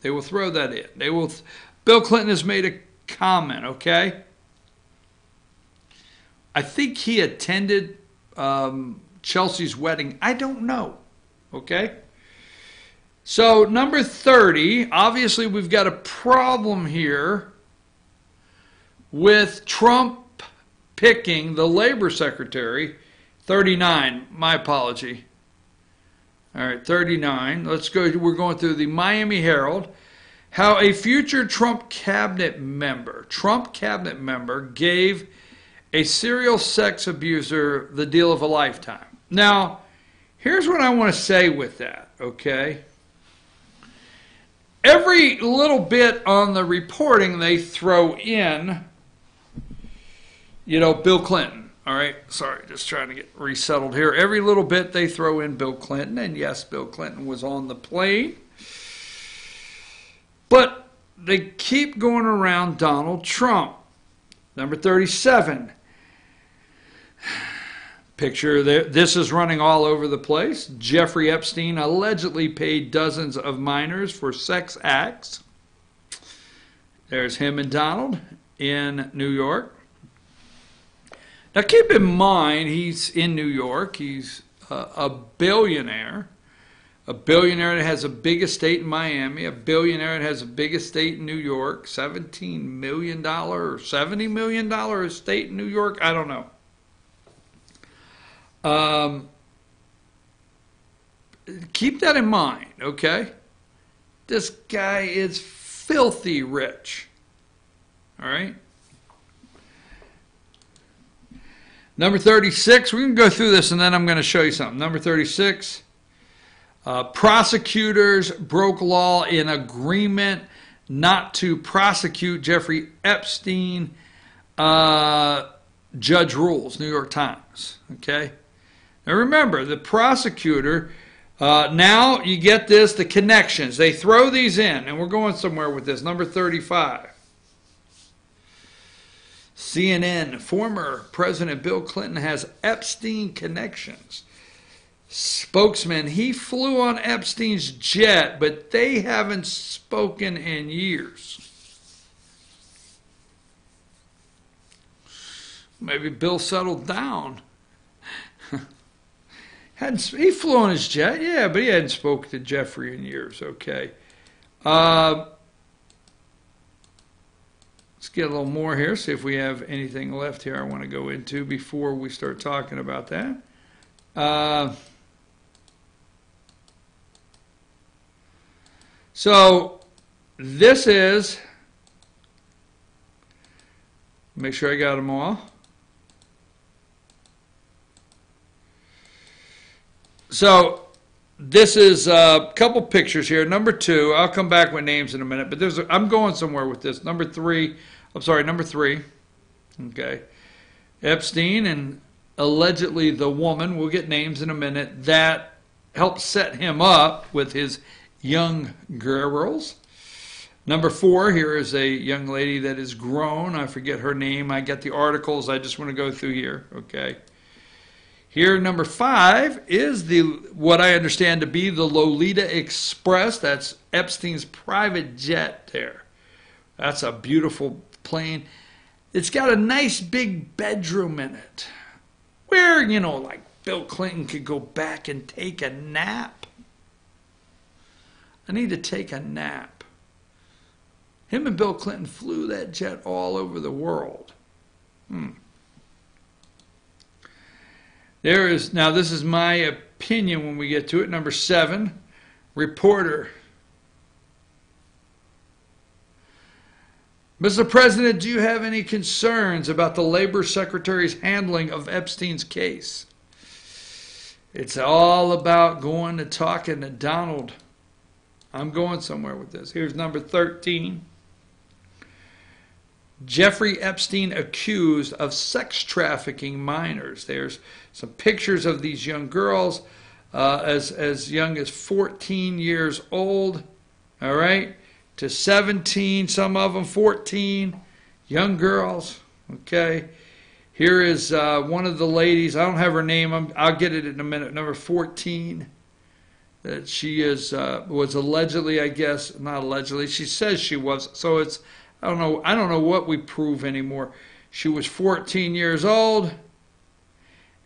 They will throw that in. Bill Clinton has made a comment, okay? I think he attended Chelsea's wedding. I don't know, okay? So, number 30, obviously we've got a problem here with Trump picking the labor secretary. 39, my apology. All right, 39. Let's go. We're going through the Miami Herald. How a future Trump cabinet member gave a serial sex abuser the deal of a lifetime. Now, here's what I want to say with that, okay? Every little bit on the reporting they throw in, Bill Clinton. All right, sorry, just trying to get resettled here. Every little bit they throw in Bill Clinton, and yes, Bill Clinton was on the plane. But they keep going around Donald Trump. Number 37. Picture there. This is running all over the place. Jeffrey Epstein allegedly paid dozens of minors for sex acts. There's him and Donald in New York. Now, keep in mind, he's in New York. He's a billionaire. A billionaire that has a big estate in Miami. A billionaire that has a big estate in New York. $17 million or $70 million estate in New York. I don't know. Keep that in mind, okay? This guy is filthy rich. All right? Number 36, we're going to go through this and then I'm going to show you something. Number 36, prosecutors broke law in agreement not to prosecute Jeffrey Epstein. Judge rules, New York Times. Okay? Now remember, the prosecutor, now you get this, the connections. They throw these in, and we're going somewhere with this. Number 35. CNN, former President Bill Clinton has Epstein connections. Spokesman, he flew on Epstein's jet, but they haven't spoken in years. Maybe Bill settled down. He flew on his jet, yeah, but he hadn't spoken to Jeffrey in years, okay. Let's get a little more here, see if we have anything left here I want to go into before we start talking about that. So this is, make sure I got them all. So this is a couple pictures here. Number 2, I'll come back with names in a minute, but I'm going somewhere with this. Number 3, okay. Epstein and allegedly the woman, we'll get names in a minute, that helped set him up with his young girls. Number 4, here is a young lady that is grown. I forget her name. I got the articles. I just want to go through here, okay. Here, number 5 is what I understand to be the Lolita Express. That's Epstein's private jet there. That's a beautiful plane. It's got a nice big bedroom in it where, like Bill Clinton could go back and take a nap. I need to take a nap. Him and Bill Clinton flew that jet all over the world. There is, now this is my opinion when we get to it. Number 7, reporter. Mr. President, do you have any concerns about the Labor Secretary's handling of Epstein's case? It's all about going to talking to Donald. I'm going somewhere with this. Here's number 13. Jeffrey Epstein accused of sex trafficking minors. There's some pictures of these young girls as young as 14 years old, all right, to 17, some of them 14, young girls, okay. Here is one of the ladies. I don't have her name. I'll get it in a minute. Number 14. That she is was allegedly, I guess, not allegedly. She says she was. So it's, I don't know what we prove anymore. She was 14 years old.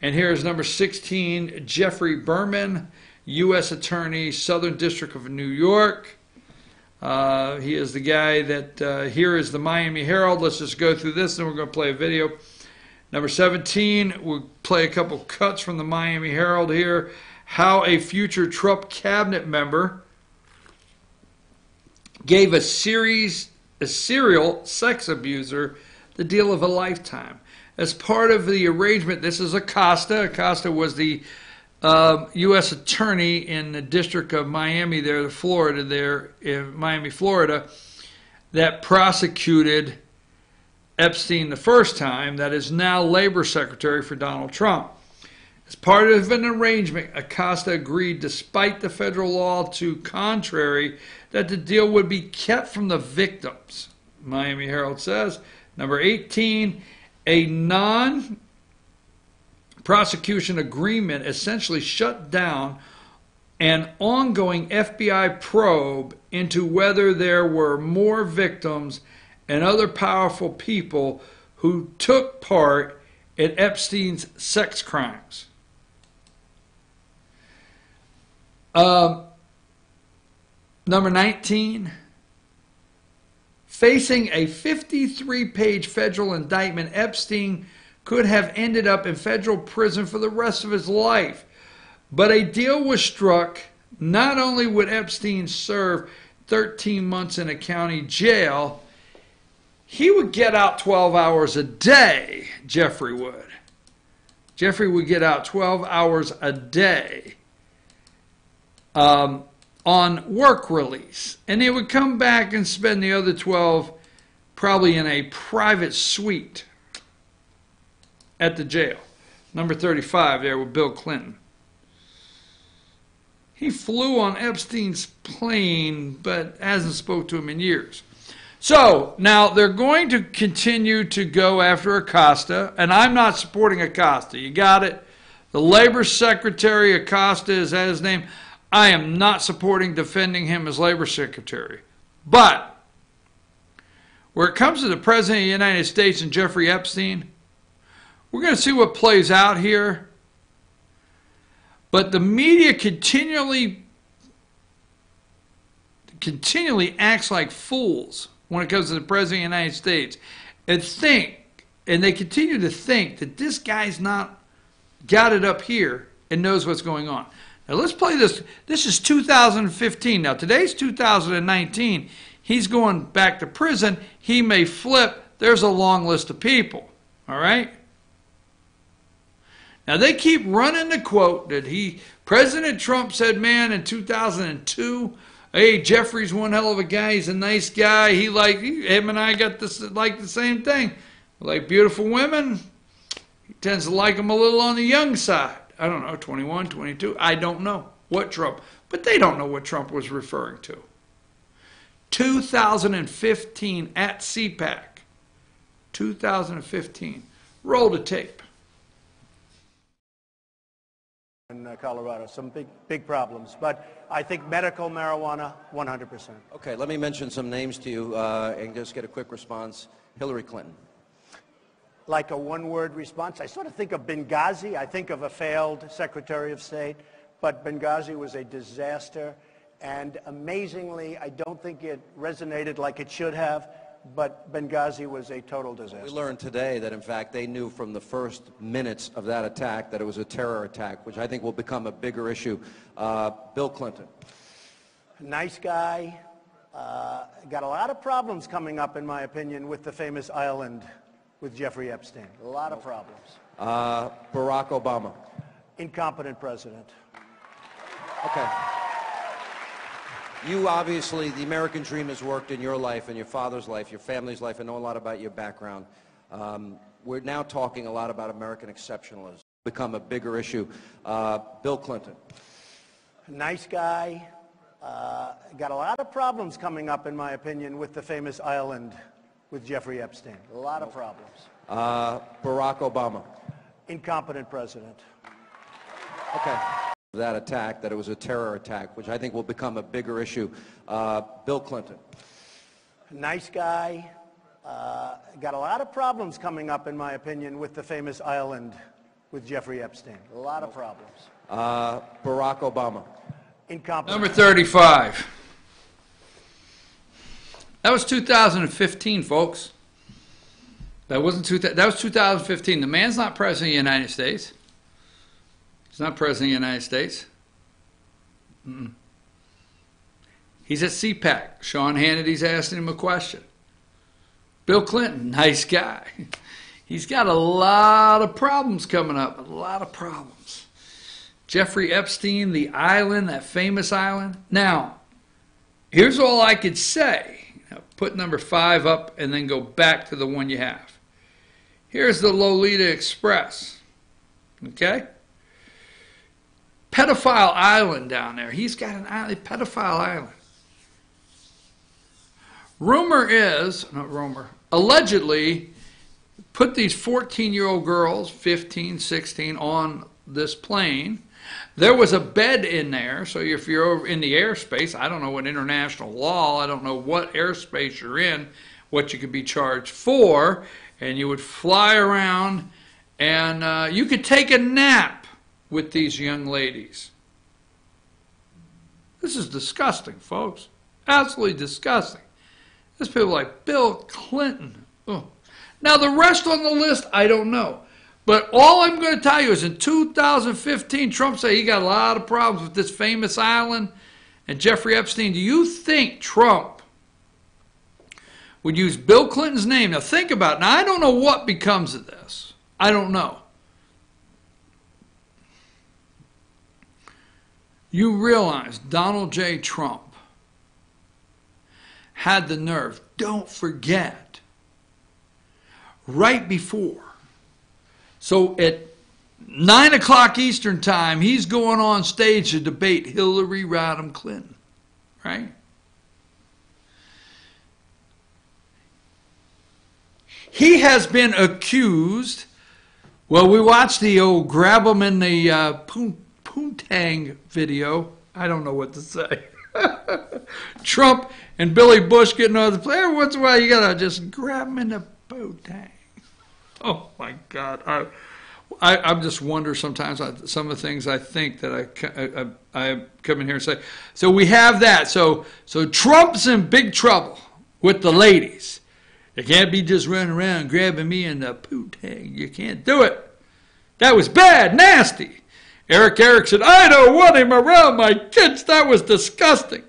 And here's number 16, Jeffrey Berman, U.S. Attorney, Southern District of New York. He is the guy that, here is the Miami Herald. Let's just go through this, and we're going to play a video. Number 17, we'll play a couple cuts from the Miami Herald here. How a future Trump cabinet member gave a serial sex abuser the deal of a lifetime. As part of the arrangement, this is Acosta. Acosta was the U.S. attorney in the District of Miami there, Florida, there in Miami, Florida, that prosecuted Epstein the first time, that is now Labor Secretary for Donald Trump. As part of an arrangement, Acosta agreed, despite the federal law to contrary, that the deal would be kept from the victims. Miami Herald says. Number 18, a non-prosecution agreement essentially shut down an ongoing FBI probe into whether there were more victims and other powerful people who took part in Epstein's sex crimes. Number 19, facing a 53-page federal indictment, Epstein could have ended up in federal prison for the rest of his life. But a deal was struck. Not only would Epstein serve 13 months in a county jail, he would get out 12 hours a day, Jeffrey would. Jeffrey would get out 12 hours a day on work release. And he would come back and spend the other 12 probably in a private suite at the jail. Number 35 there with Bill Clinton. He flew on Epstein's plane, but hasn't spoke to him in years. So, now they're going to continue to go after Acosta, and I'm not supporting Acosta. You got it? The Labor Secretary, Acosta, is that his name? I am not supporting defending him as Labor Secretary. But, where it comes to the President of the United States and Jeffrey Epstein, we're going to see what plays out here. But the media continually acts like fools when it comes to the President of the United States, and they continue to think that this guy's not got it up here and knows what's going on. Now let's play this. This is 2015. Now today's 2019. He's going back to prison. He may flip. There's a long list of people. All right? Now they keep running the quote that President Trump said, man, in 2002, hey, Jeffrey's one hell of a guy. He's a nice guy. Him and I got this like the same thing. We like beautiful women. He tends to like them a little on the young side. I don't know, 21, 22. I don't know what Trump. But they don't know what Trump was referring to. 2015 at CPAC. 2015. Roll the tape. In Colorado, some big problems. But I think medical marijuana, 100%. Okay, let me mention some names to you and just get a quick response. Hillary Clinton. like a one-word response. I sort of think of Benghazi. I think of a failed Secretary of State, but Benghazi was a disaster. And amazingly, I don't think it resonated like it should have, but Benghazi was a total disaster. We learned today that, in fact, they knew from the first minutes of that attack that it was a terror attack, which I think will become a bigger issue. Bill Clinton. Nice guy. Got a lot of problems coming up, in my opinion, with the famous island with Jeffrey Epstein. A lot of problems. Barack Obama. Incompetent president. Okay. You obviously, the American dream has worked in your life and your father's life, your family's life. I know a lot about your background. We're now talking a lot about American exceptionalism. Become a bigger issue. Bill Clinton. Nice guy. Got a lot of problems coming up, in my opinion, with the famous island with Jeffrey Epstein. A lot of problems. Barack Obama. Incompetent president. Okay. That attack, that it was a terror attack, which I think will become a bigger issue. Bill Clinton. Nice guy. Got a lot of problems coming up, in my opinion, with the famous island with Jeffrey Epstein. A lot of problems. Barack Obama. Incompetent. Number 35. That was 2015, folks. That wasn't that was 2015. The man's not president of the United States. He's not president of the United States. He's at CPAC. Sean Hannity's asking him a question. Bill Clinton, nice guy. He's got a lot of problems coming up. A lot of problems. Jeffrey Epstein, the island, that famous island. Now, here's all I could say. Now, put number 5 up and then go back to the one you have. Here's the Lolita Express. Okay? Pedophile island down there. He's got an island, pedophile island. Allegedly put these 14-year-old girls, 15, 16, on this plane. There was a bed in there, so if you're over in the airspace, I don't know what international law, I don't know what airspace you're in, what you could be charged for, and you would fly around, and you could take a nap with these young ladies. This is disgusting, folks. Absolutely disgusting. There's people like Bill Clinton. Oh. Now, the rest on the list, I don't know. But all I'm going to tell you is in 2015, Trump said he got a lot of problems with this famous island and Jeffrey Epstein. Do you think Trump would use Bill Clinton's name? Now, think about it. Now, I don't know what becomes of this. I don't know. You realize Donald J. Trump had the nerve, don't forget, right before. So at 9 o'clock Eastern time, he's going on stage to debate Hillary Rodham Clinton, right? He has been accused, well, we watched the old grab him in the Poontang video. I don't know what to say. Trump and Billy Bush getting on the plane. Every once in a while, you got to just grab him in the Poontang. Oh, my God. I just wonder sometimes some of the things I think that I come in here and say. So we have that. So Trump's in big trouble with the ladies. You can't be just running around grabbing me in the Poontang. You can't do it. That was bad, nasty. Eric said, I don't want him around my kids. That was disgusting.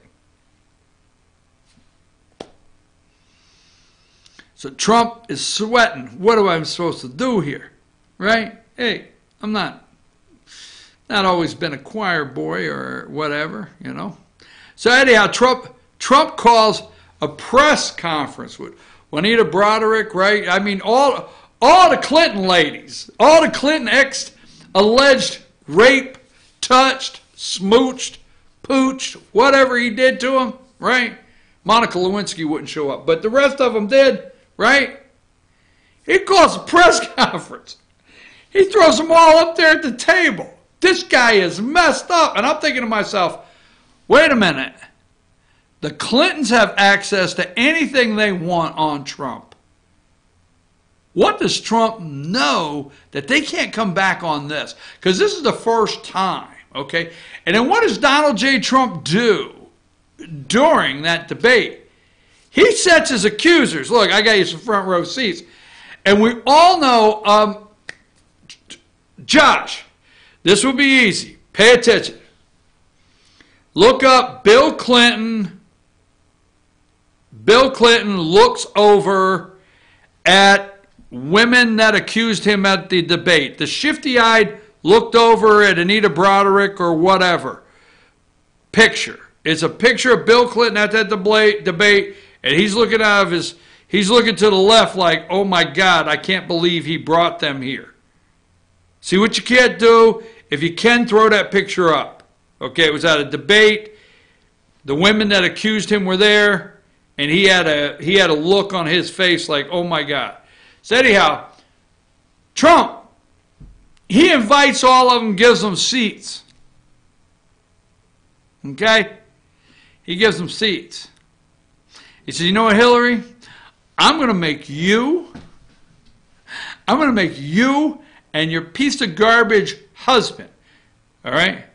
So Trump is sweating. What am I supposed to do here? Right? Hey, I'm not always been a choir boy or whatever, you know. So anyhow, Trump calls a press conference with Juanita Broderick, right? I mean, all the Clinton ladies, all the Clinton alleged rape, touched, smooched, pooched, whatever he did to them, right? Monica Lewinsky wouldn't show up, but the rest of them did, right? He calls a press conference. He throws them all up there at the table. This guy is messed up. And I'm thinking to myself, wait a minute. The Clintons have access to anything they want on Trump. What does Trump know that they can't come back on this? Because this is the first time, okay? And then what does Donald J. Trump do during that debate? He sets his accusers. Look, I got you some front row seats. And we all know, Josh, this will be easy. Pay attention. Look up Bill Clinton. Bill Clinton looks over at women that accused him at the debate. The shifty-eyed looked over at Anita Broderick or whatever. Picture. It's a picture of Bill Clinton at that debate, and he's looking out of his, he's looking to the left like, oh my God, I can't believe he brought them here. See what you can't do? If you can, throw that picture up. Okay, it was at a debate. The women that accused him were there, and he had a look on his face like, oh my God. So anyhow, Trump, he invites all of them, gives them seats. Okay? He gives them seats. He says, you know what, Hillary? I'm going to make you and your piece of garbage husband. All right?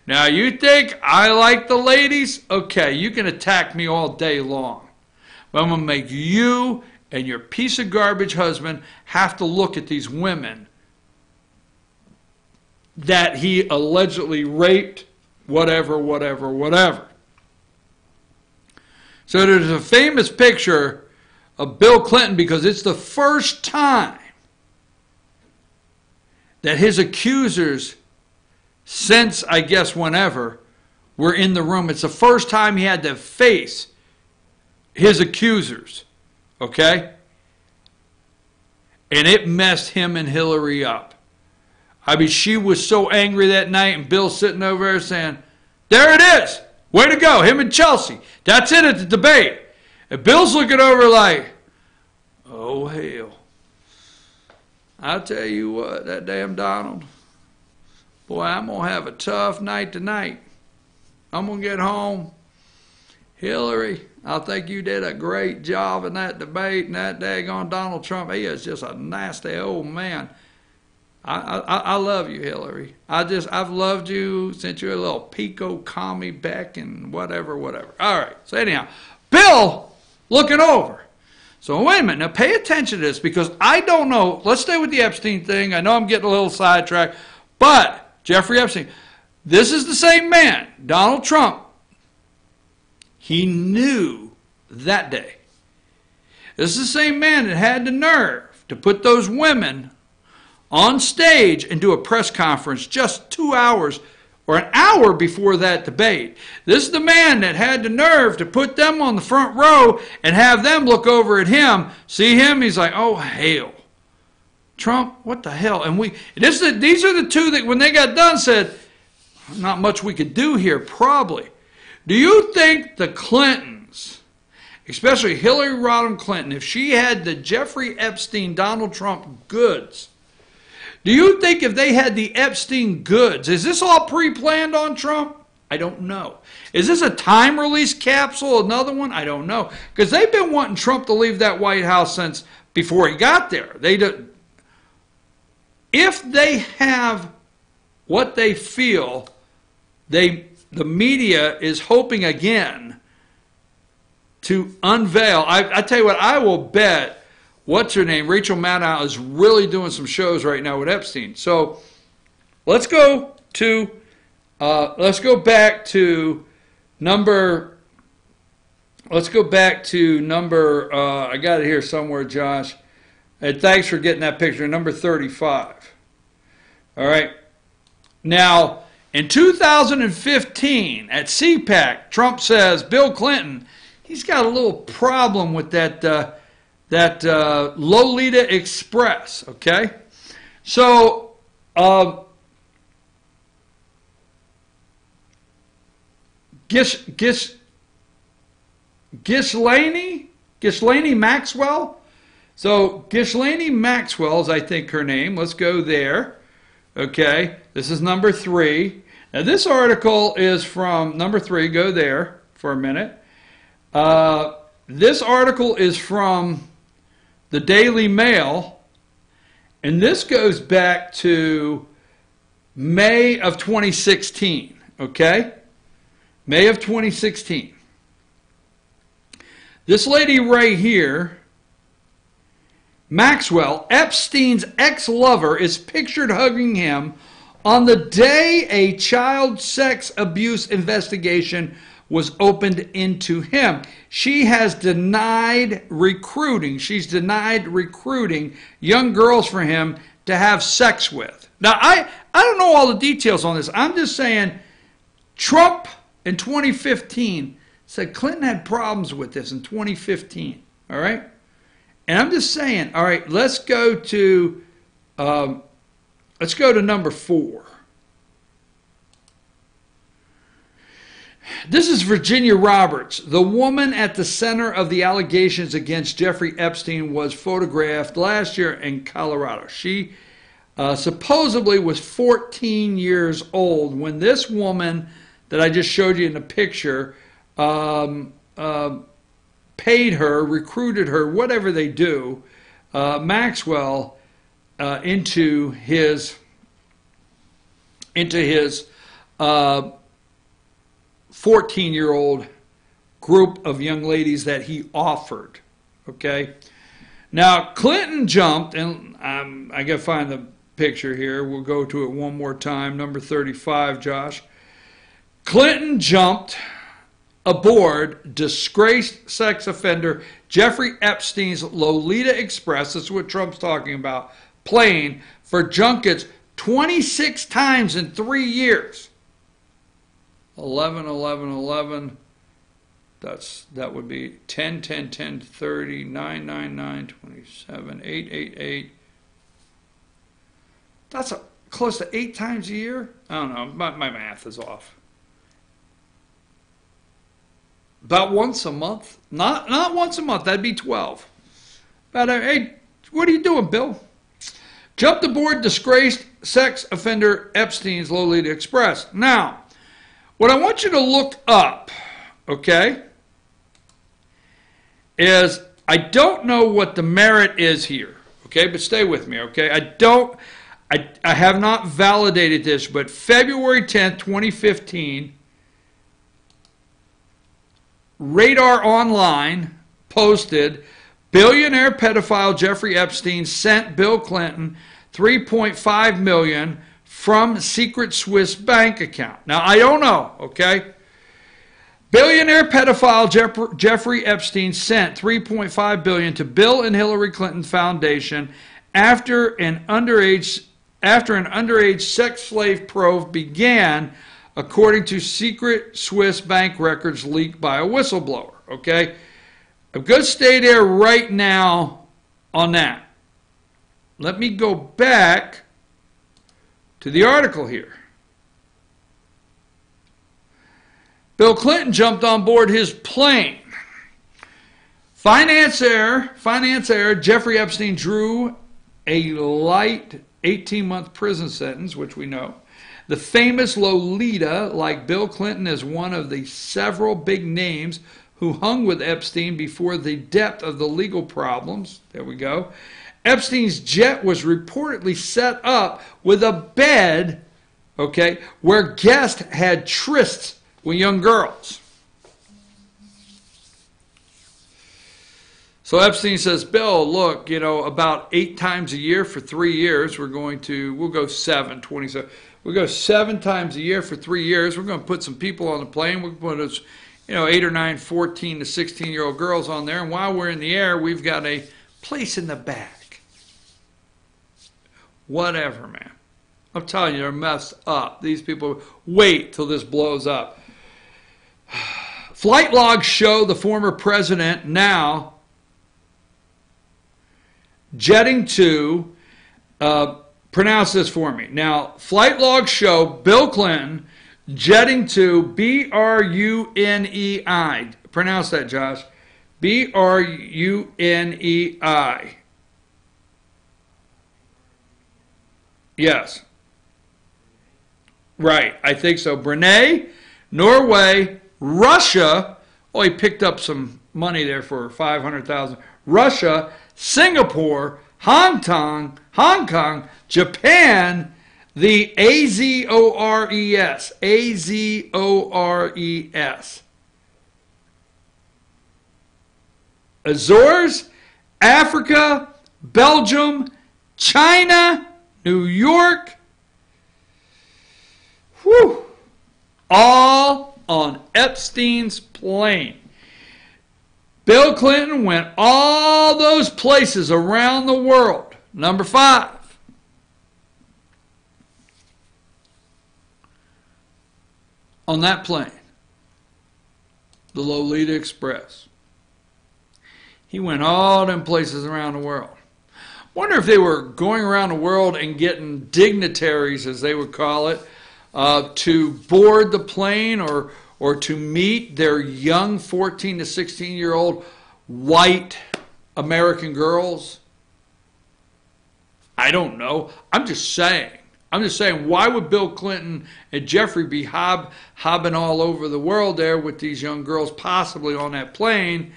Now, you think I like the ladies? Okay, you can attack me all day long. But I'm going to make you and your piece of garbage husband have to look at these women that he allegedly raped, whatever. So there's a famous picture of Bill Clinton because it's the first time that his accusers, since I guess whenever, were in the room. It's the first time he had to face his accusers. Okay? And it messed him and Hillary up. I mean, she was so angry that night, and Bill's sitting over there saying, there it is. Way to go. Him and Chelsea. That's it at the debate. And Bill's looking over like, oh, hell. I'll tell you what, that damn Donald, boy, I'm going to have a tough night tonight. I'm going to get home. Hillary, I think you did a great job in that debate, and that daggone Donald Trump, he is just a nasty old man. I love you, Hillary. I've loved you since you were a little Pico commie back and whatever. All right, so anyhow, Bill looking over. So wait a minute, now pay attention to this because I don't know. Let's stay with the Epstein thing. I know I'm getting a little sidetracked, but Jeffrey Epstein, this is the same man, Donald Trump. He knew that day. This is the same man that had the nerve to put those women on stage and do a press conference just 2 hours or an hour before that debate. This is the man that had the nerve to put them on the front row and have them look over at him, see him, he's like, oh, hell. Trump, what the hell? And these are the two that when they got done said, not much we could do here, probably. Do you think the Clintons, especially Hillary Rodham Clinton, if she had the Jeffrey Epstein, Donald Trump goods, do you think if they had the Epstein goods, is this all pre-planned on Trump? I don't know. Is this a time release capsule, another one? I don't know. Because they've been wanting Trump to leave that White House since before he got there. If they have what they feel, the media is hoping again to unveil. I tell you what, I will bet, what's her name, Rachel Maddow is really doing some shows right now with Epstein. So let's go back to number, I got it here somewhere, Josh. And thanks for getting that picture, number 35. All right. Now, in 2015, at CPAC, Trump says Bill Clinton, he's got a little problem with that Lolita Express, okay? So, Ghislaine Maxwell? So, Ghislaine Maxwell is, I think, her name. Let's go there. Okay, this is number 3. Now, this article is from number 3. Go there for a minute. This article is from the Daily Mail, and this goes back to May of 2016, okay? May of 2016. This lady right here, Maxwell, Epstein's ex-lover, is pictured hugging him on the day a child sex abuse investigation was opened into him. She has denied recruiting. She's denied recruiting young girls for him to have sex with. Now, I don't know all the details on this. I'm just saying Trump in 2015 said Clinton had problems with this in 2015. All right? And I'm just saying, all right, let's go to number 4. This is Virginia Roberts. The woman at the center of the allegations against Jeffrey Epstein was photographed last year in Colorado. She supposedly was 14 years old when this woman that I just showed you in the picture paid her, recruited her, whatever they do, Maxwell, into his 14-year-old group of young ladies that he offered. Okay. Now Clinton jumped, and I gotta find the picture here. We'll go to it one more time. Number 35, Josh. Clinton jumped aboard disgraced sex offender Jeffrey Epstein's Lolita Express, that's what Trump's talking about, plane for junkets 26 times in 3 years. 11, 11, 11. That would be 10, 10, 10, 30, 9, 9, 9, 27, 8, 8, 8. That's close to 8 times a year? I don't know. My math is off. About once a month. Not once a month. That'd be 12. But hey, what are you doing, Bill? Jumped aboard disgraced sex offender Epstein's Lolita Express. Now, what I want you to look up, okay, is I don't know what the merit is here, okay, but stay with me, okay? I have not validated this, but February 10th, 2015, Radar Online posted, billionaire pedophile Jeffrey Epstein sent Bill Clinton $3.5 million from secret Swiss bank account. Now, I don't know, okay? Billionaire pedophile Jeffrey Epstein sent $3.5 billion to Bill and Hillary Clinton Foundation after an underage sex slave probe began, according to secret Swiss bank records leaked by a whistleblower, okay? I'm going to stay there right now on that. Let me go back to the article here. Bill Clinton jumped on board his plane. Finance heir Jeffrey Epstein drew a light 18-month prison sentence, which we know. The famous Lolita, like Bill Clinton, is one of the several big names who hung with Epstein before the depth of the legal problems. There we go. Epstein's jet was reportedly set up with a bed, okay, where guests had trysts with young girls. So Epstein says, Bill, look, you know, about 8 times a year for 3 years, we'll go 7, 27. We'll go 7 times a year for 3 years. We're going to put some people on the plane. We'll put us, 8 or 9, 14 to 16-year-old girls on there. And while we're in the air, we've got a place in the back. Whatever, man. I'm telling you, they're messed up. These people, wait till this blows up. Flight logs show the former president now jetting to, pronounce this for me. Now, flight logs show Bill Clinton jetting to Brunei. Pronounce that, Josh. Brunei. Yes. Right, I think so. Brunei, Norway, Russia, Oh, he picked up some money there for $500,000. Russia, Singapore, Hong Kong, Japan, the Azores. Azores. Azores, Africa, Belgium, China, New York. Whew. All on Epstein's plane. Bill Clinton went all those places around the world. Number 5. On that plane, the Lolita Express. He went all them places around the world. Wonder if they were going around the world and getting dignitaries, as they would call it, to board the plane or to meet their young 14 to 16-year-old white American girls. I don't know. I'm just saying, why would Bill Clinton and Jeffrey be hobbing all over the world there with these young girls possibly on that plane?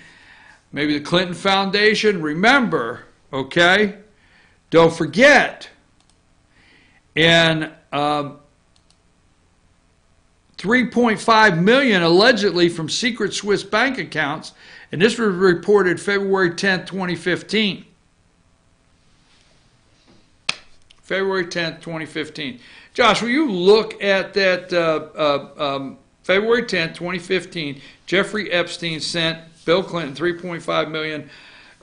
Maybe the Clinton Foundation. Remember, okay, don't forget, in $3.5 million allegedly from secret Swiss bank accounts, and this was reported February 10th, 2015. February 10th, 2015. Josh, will you look at that February 10th, 2015, Jeffrey Epstein sent Bill Clinton $3.5 million.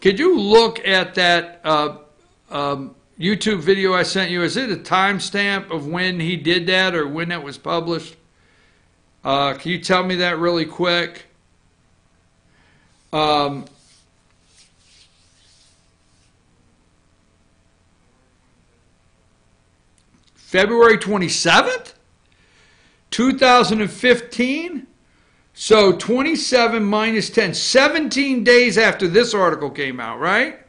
Could you look at that YouTube video I sent you? Is it a timestamp of when he did that or when that was published? Can you tell me that really quick? February 27th, 2015. So 27 minus 10, 17 days after this article came out, right?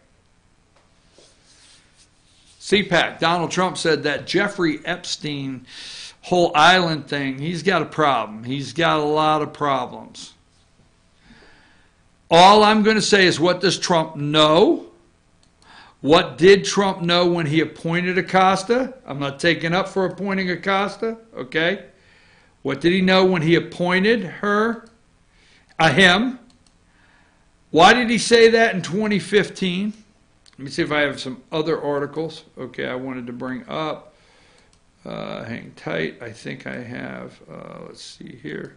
CPAC, Donald Trump said that Jeffrey Epstein whole island thing, he's got a problem. He's got a lot of problems. All I'm going to say is, what does Trump know? What did Trump know when he appointed Acosta? I'm not taking up for appointing Acosta, okay? What did he know when he appointed him? Why did he say that in 2015? Let me see if I have some other articles. Okay, I wanted to bring up. Hang tight. I think I have. Let's see here.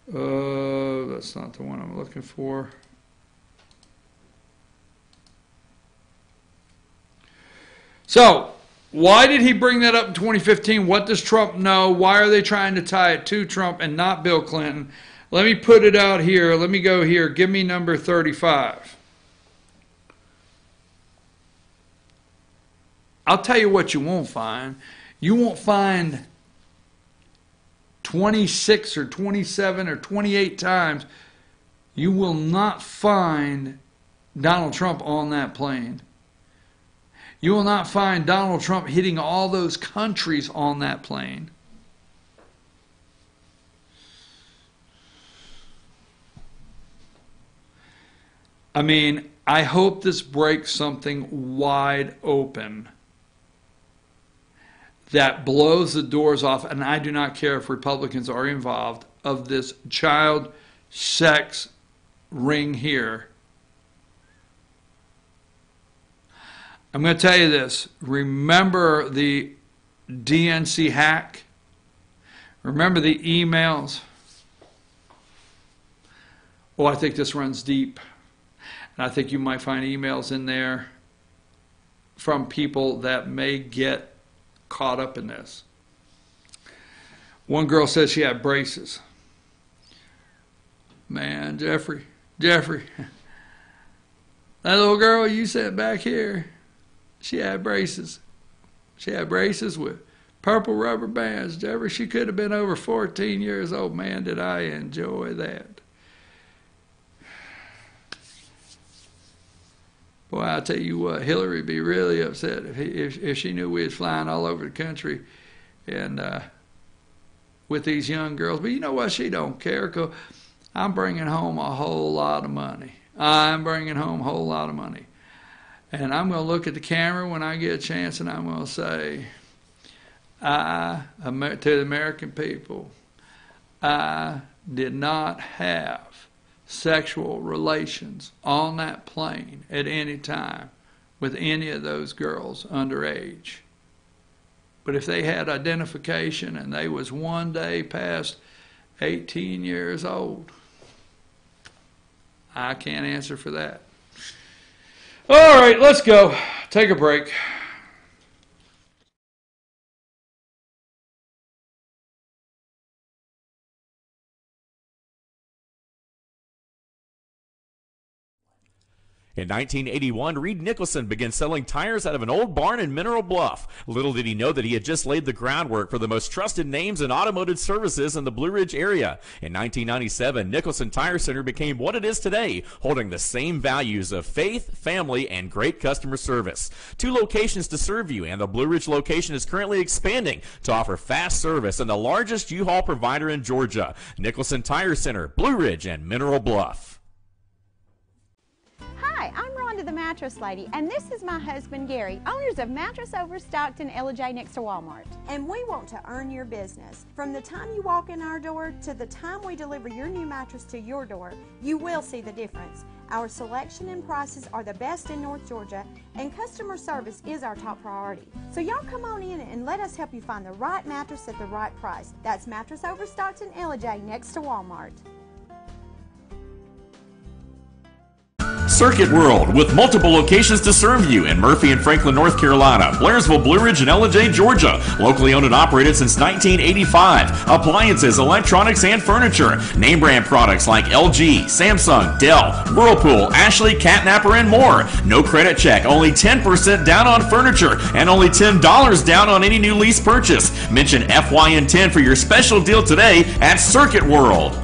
That's not the one I'm looking for. So, why did he bring that up in 2015? What does Trump know? Why are they trying to tie it to Trump and not Bill Clinton? Let me put it out here. Let me go here. Give me number 35. I'll tell you what you won't find. You won't find 26 or 27 or 28 times. You will not find Donald Trump on that plane. You will not find Donald Trump hitting all those countries on that plane. I mean, I hope this breaks something wide open that blows the doors off, and I do not care if Republicans are involved, of this child sex ring here. I'm going to tell you this. Remember the DNC hack? Remember the emails? Oh, I think this runs deep. And I think you might find emails in there from people that may get caught up in this. One girl says she had braces. Man, Jeffrey, that little girl you sent back here, she had braces. She had braces with purple rubber bands. Jeffrey, she could have been over 14 years old. Man, did I enjoy that. Boy, I'll tell you what, Hillary would be really upset if she knew we was flying all over the country and with these young girls. But you know what? She don't care, 'cause I'm bringing home a whole lot of money. I'm bringing home a whole lot of money. And I'm going to look at the camera when I get a chance, and I'm going to say, to the American people, I did not have sexual relations on that plane at any time with any of those girls underage. But if they had identification and they was one day past 18 years old, I can't answer for that. All right, let's go. Take a break. In 1981, Reed Nicholson began selling tires out of an old barn in Mineral Bluff. Little did he know that he had just laid the groundwork for the most trusted names in automotive services in the Blue Ridge area. In 1997, Nicholson Tire Center became what it is today, holding the same values of faith, family, and great customer service. 2 locations to serve you, and the Blue Ridge location is currently expanding to offer fast service and the largest U-Haul provider in Georgia. Nicholson Tire Center, Blue Ridge, and Mineral Bluff. Hi, I'm Rhonda the Mattress Lady, and this is my husband Gary, owners of Mattress Overstocked in Ella next to Walmart. And we want to earn your business. From the time you walk in our door to the time we deliver your new mattress to your door, you will see the difference. Our selection and prices are the best in North Georgia, and customer service is our top priority. So y'all come on in and let us help you find the right mattress at the right price. That's Mattress Overstocked in Ella next to Walmart. Circuit World, with multiple locations to serve you in Murphy and Franklin, North Carolina, Blairsville, Blue Ridge, and Ella, Georgia. Locally owned and operated since 1985. Appliances, electronics, and furniture. Name brand products like LG, Samsung, Dell, Whirlpool, Ashley, Catnapper, and more. No credit check, only 10% down on furniture, and only $10 down on any new lease purchase. Mention FYN10 for your special deal today at Circuit World.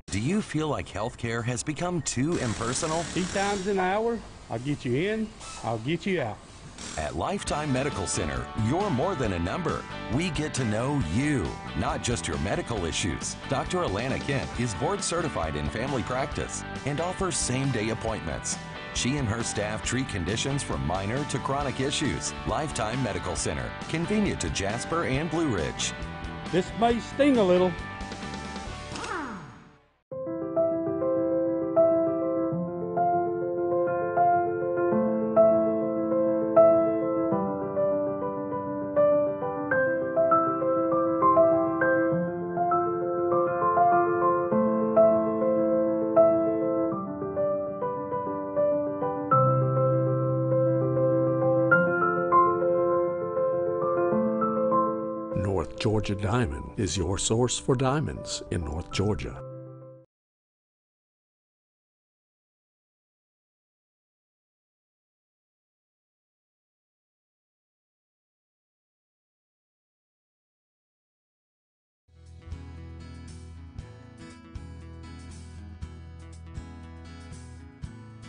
Do you feel like healthcare has become too impersonal? 3 times an hour, I'll get you in, I'll get you out. At Lifetime Medical Center, you're more than a number. We get to know you, not just your medical issues. Dr. Alana Kent is board certified in family practice and offers same-day appointments. She and her staff treat conditions from minor to chronic issues. Lifetime Medical Center, convenient to Jasper and Blue Ridge. This may sting a little. North Georgia Diamond is your source for diamonds in North Georgia.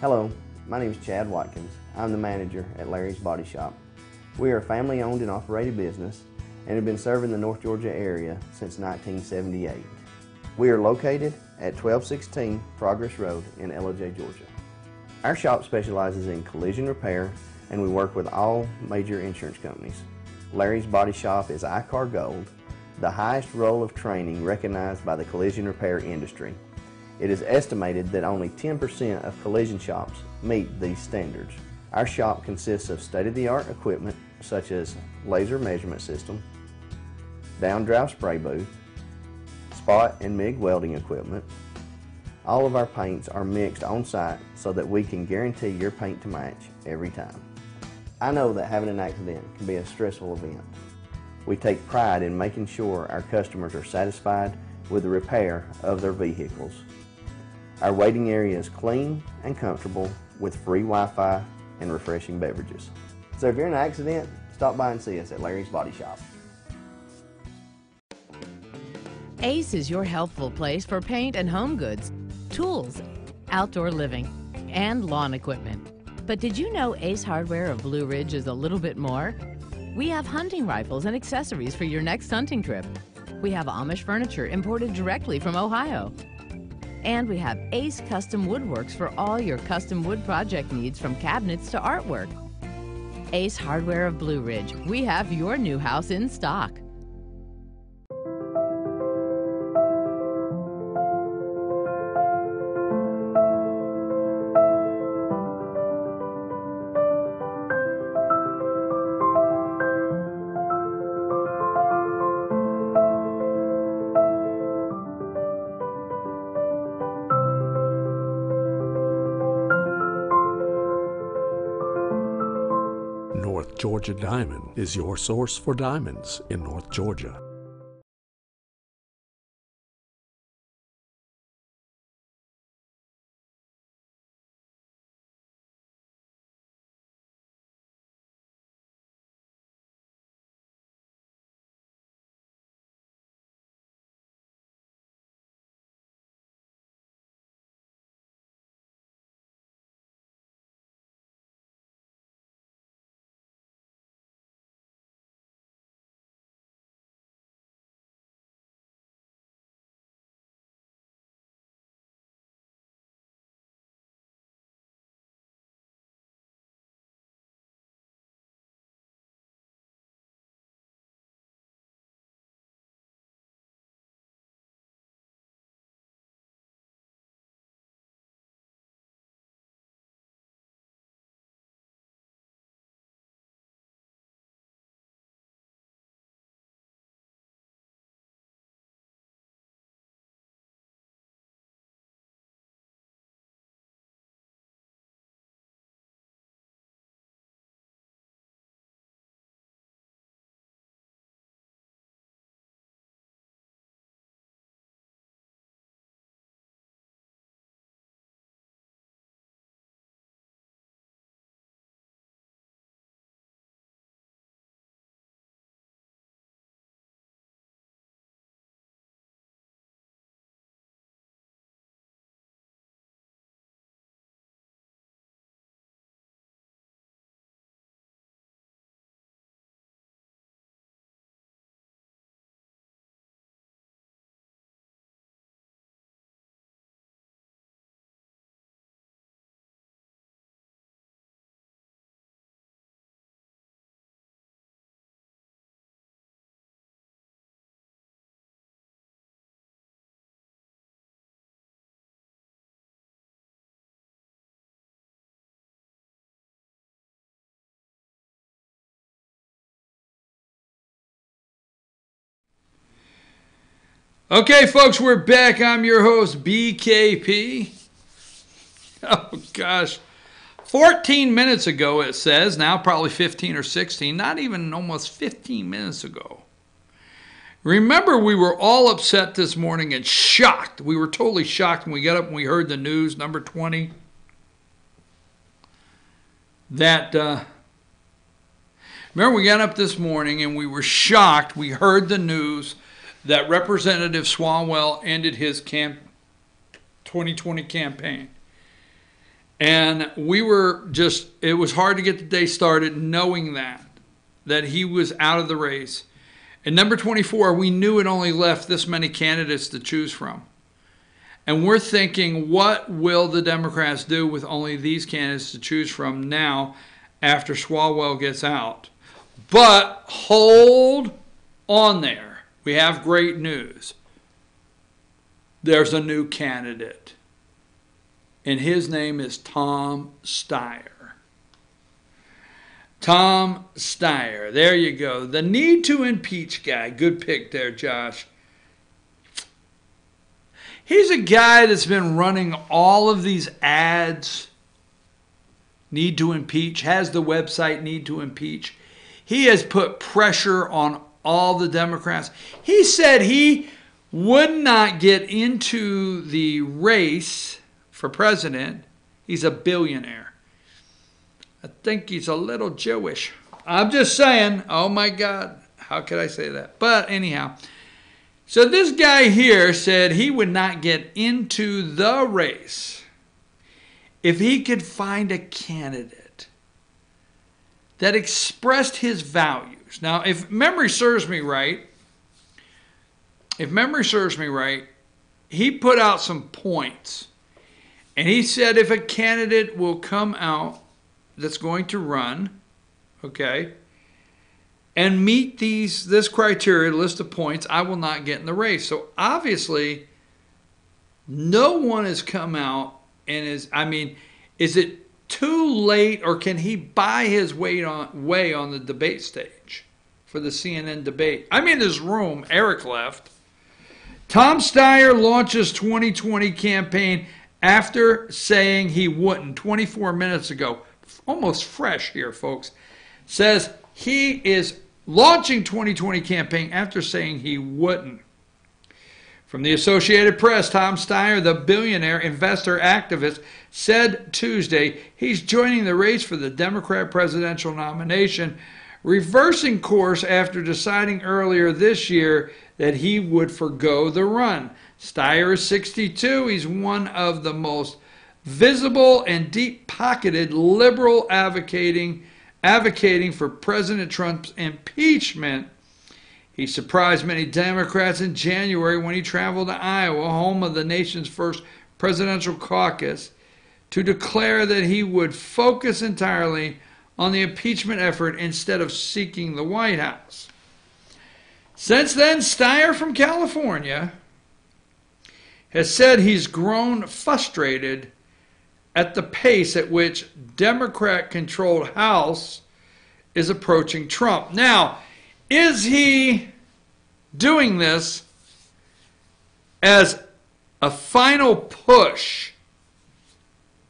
Hello, my name is Chad Watkins. I'm the manager at Larry's Body Shop. We are a family-owned and operated business and have been serving the North Georgia area since 1978. We are located at 1216 Progress Road in Ella, Georgia. Our shop specializes in collision repair, and we work with all major insurance companies. Larry's Body Shop is ICAR Gold, the highest role of training recognized by the collision repair industry. It is estimated that only 10% of collision shops meet these standards. Our shop consists of state-of-the-art equipment such as laser measurement system, down-drive spray booth, spot and MIG welding equipment. All of our paints are mixed on-site so that we can guarantee your paint to match every time. I know that having an accident can be a stressful event. We take pride in making sure our customers are satisfied with the repair of their vehicles. Our waiting area is clean and comfortable with free Wi-Fi and refreshing beverages. So if you're in an accident, stop by and see us at Larry's Body Shop. Ace is your helpful place for paint and home goods, tools, outdoor living, and lawn equipment. But did you know Ace Hardware of Blue Ridge is a little bit more? We have hunting rifles and accessories for your next hunting trip. We have Amish furniture imported directly from Ohio. And we have Ace Custom Woodworks for all your custom wood project needs, from cabinets to artwork. Ace Hardware of Blue Ridge. We have your new house in stock. North Georgia Diamond is your source for diamonds in North Georgia. Okay, folks, we're back. I'm your host, BKP. Oh, gosh. 14 minutes ago, it says, now probably 15 or 16, not even almost 15 minutes ago. Remember, we were all upset this morning and shocked. We were totally shocked when we got up and we heard the news, number 20, that, remember, we got up this morning and we were shocked. We heard the news that Representative Swalwell ended his 2020 campaign. And we were just, it was hard to get the day started knowing that he was out of the race. And number 24, we knew it only left this many candidates to choose from. And we're thinking, what will the Democrats do with only these candidates to choose from now after Swalwell gets out? But hold on there. We have great news. There's a new candidate. And his name is Tom Steyer. Tom Steyer. There you go. The need to impeach guy. Good pick there, Josh. He's a guy that's been running all of these ads. Need to impeach. Has the website Need to Impeach. He has put pressure on all the Democrats. He said he would not get into the race for president. He's a billionaire. I think he's a little Jewish. I'm just saying, oh my God, how could I say that? But anyhow, so this guy here said he would not get into the race if he could find a candidate that expressed his values. Now, if memory serves me right, if memory serves me right, he put out some points. And he said if a candidate will come out that's going to run, okay, and meet this criteria, list of points, I will not get in the race. So obviously, no one has come out and is it too late, or can he buy his way on the debate stage for the CNN debate? I'm in this room. Eric left. Tom Steyer launches 2020 campaign after saying he wouldn't 24 minutes ago. Almost fresh here, folks. Says he is launching 2020 campaign after saying he wouldn't. From the Associated Press, Tom Steyer, the billionaire investor activist, said Tuesday he's joining the race for the Democrat presidential nomination, reversing course after deciding earlier this year that he would forgo the run. Steyer is 62. He's one of the most visible and deep-pocketed liberal advocating for President Trump's impeachment. He surprised many Democrats in January when he traveled to Iowa, home of the nation's first presidential caucus, to declare that he would focus entirely on the impeachment effort instead of seeking the White House. Since then, Steyer from California has said he's grown frustrated at the pace at which Democrat-controlled House is approaching Trump. Now, is he doing this as a final push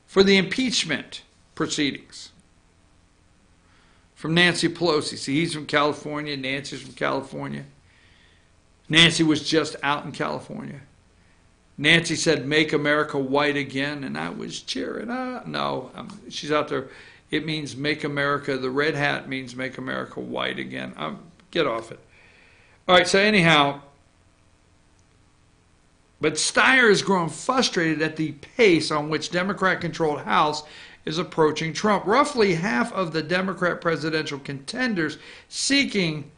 for the impeachment proceedings from Nancy Pelosi? See, he's from California. Nancy's from California. Nancy was just out in California. Nancy said, "Make America white again," and I was cheering. No, she's out there. It means make America, the red hat means make America white again. Get off it. All right, so anyhow, but Steyer has grown frustrated at the pace on which Democrat-controlled House is approaching Trump. Roughly half of the Democrat presidential contenders seeking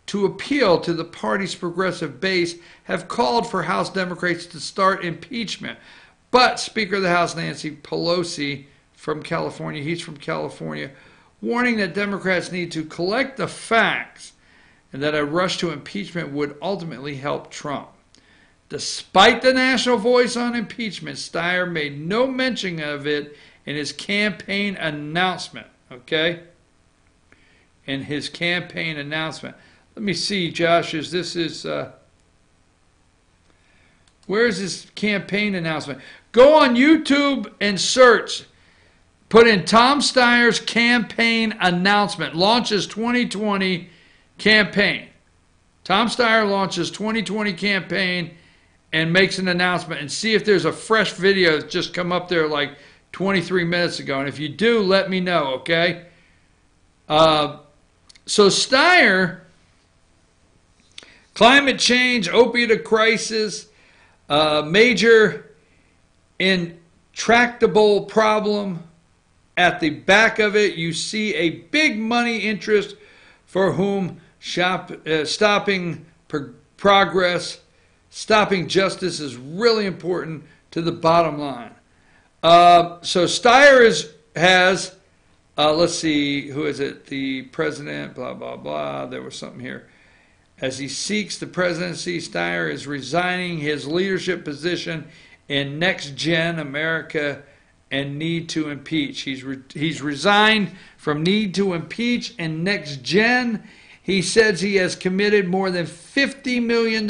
to appeal to the party's progressive base have called for House Democrats to start impeachment. But Speaker of the House Nancy Pelosi from California, he's from California, warning that Democrats need to collect the facts and that a rush to impeachment would ultimately help Trump. Despite the national voice on impeachment, Steyer made no mention of it in his campaign announcement, okay? In his campaign announcement. Let me see, Josh, where's his campaign announcement? Go on YouTube and search. Put in Tom Steyer's campaign announcement. Launches 2020 campaign. Tom Steyer launches 2020 campaign and makes an announcement, and see if there's a fresh video that's just come up there like 23 minutes ago. And if you do, let me know, okay? So Steyer, climate change, opioid crisis, major intractable problem. At the back of it, you see a big money interest for whom stopping progress, stopping justice is really important to the bottom line. So Steyer has, let's see, who is it? The president, blah, blah, blah. There was something here. As he seeks the presidency, Steyer is resigning his leadership position in Next Gen America and Need to Impeach. He's resigned from Need to Impeach and Next Gen. He says he has committed more than $50 million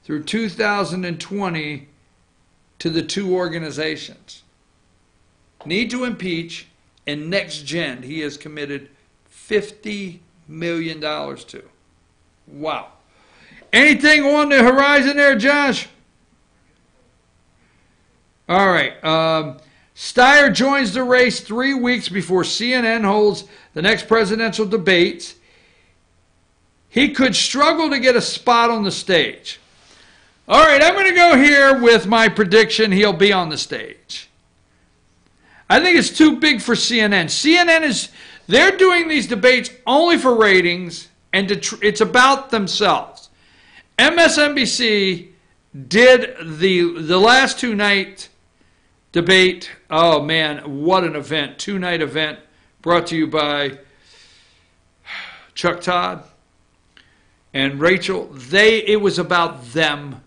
through 2020 to the two organizations. Need to Impeach and Next Gen, he has committed $50 million to. Wow. Anything on the horizon there, Josh? All right. Steyer joins the race 3 weeks before CNN holds the next presidential debates. He could struggle to get a spot on the stage. All right, I'm going to go here with my prediction he'll be on the stage. I think it's too big for CNN. They're doing these debates only for ratings, and it's about themselves. MSNBC did the last two-night debate. Oh, man, what an event. Two-night event brought to you by Chuck Todd and Rachel. It was about them.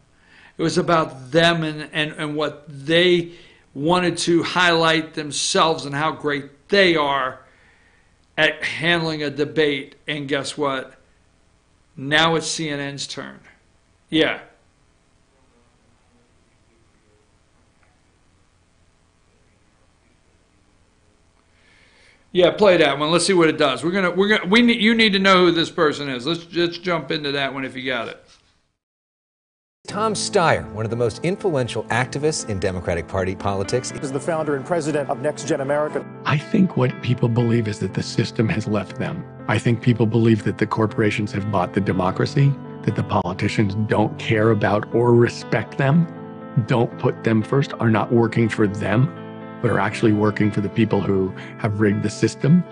It was about them and what they wanted to highlight themselves and how great they are at handling a debate. And guess what? Now it's CNN's turn. Yeah. Yeah, play that one. Let's see what it does. You need to know who this person is. Let's just jump into that one if you got it. Tom Steyer, one of the most influential activists in Democratic Party politics. He is the founder and president of Next Gen America. I think what people believe is that the system has left them. I think people believe that the corporations have bought the democracy, that the politicians don't care about or respect them, don't put them first, are not working for them, but are actually working for the people who have rigged the system.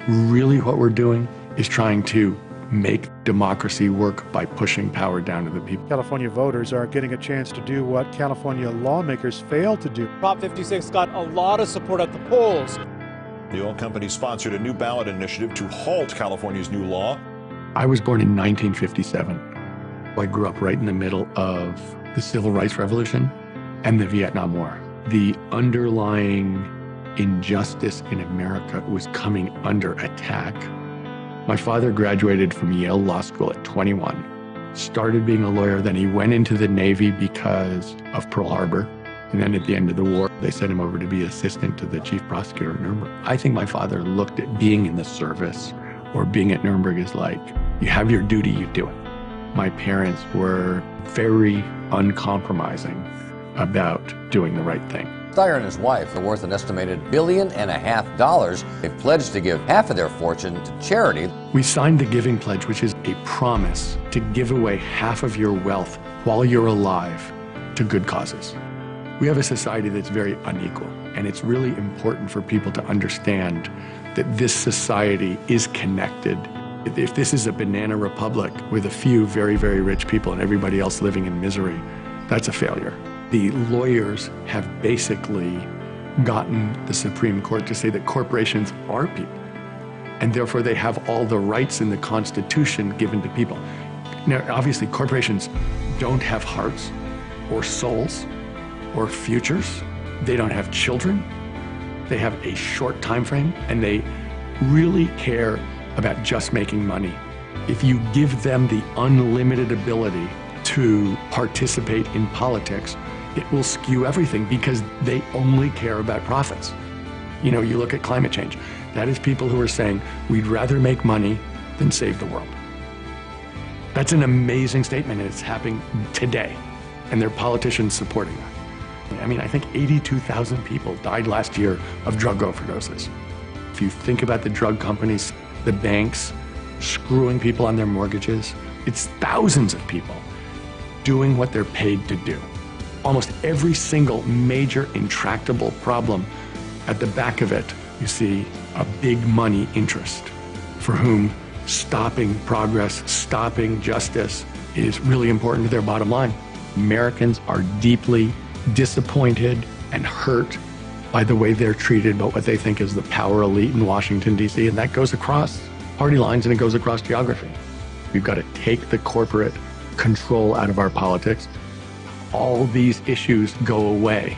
Really what we're doing is trying to make democracy work by pushing power down to the people. California voters aren't getting a chance to do what California lawmakers failed to do. Prop 56 got a lot of support at the polls. The oil company sponsored a new ballot initiative to halt California's new law. I was born in 1957. I grew up right in the middle of the Civil Rights Revolution and the Vietnam War. The underlying injustice in America was coming under attack. My father graduated from Yale Law School at 21, started being a lawyer, then he went into the Navy because of Pearl Harbor. And then at the end of the war, they sent him over to be assistant to the chief prosecutor of Nuremberg. I think my father looked at being in the service or being at Nuremberg as like, you have your duty, you do it. My parents were very uncompromising about doing the right thing. Steyer and his wife are worth an estimated $1.5 billion. They've pledged to give half of their fortune to charity. We signed the Giving Pledge, which is a promise to give away half of your wealth while you're alive to good causes. We have a society that's very unequal, and it's really important for people to understand that this society is connected. If this is a banana republic with a few very, very rich people and everybody else living in misery, that's a failure. The lawyers have basically gotten the Supreme Court to say that corporations are people, and therefore they have all the rights in the Constitution given to people. Now, obviously, corporations don't have hearts or souls or futures. They don't have children. They have a short time frame, and they really care about just making money. If you give them the unlimited ability to participate in politics, it will skew everything because they only care about profits. You know, you look at climate change. That is people who are saying, we'd rather make money than save the world. That's an amazing statement, and it's happening today. And there are politicians supporting that. I mean, I think 82,000 people died last year of drug overdoses. If you think about the drug companies, the banks, screwing people on their mortgages, it's thousands of people doing what they're paid to do. Almost every single major intractable problem, at the back of it, you see a big money interest for whom stopping progress, stopping justice is really important to their bottom line. Americans are deeply disappointed and hurt by the way they're treated, but what they think is the power elite in Washington, D.C., and that goes across party lines and it goes across geography. We've got to take the corporate control out of our politics. All these issues go away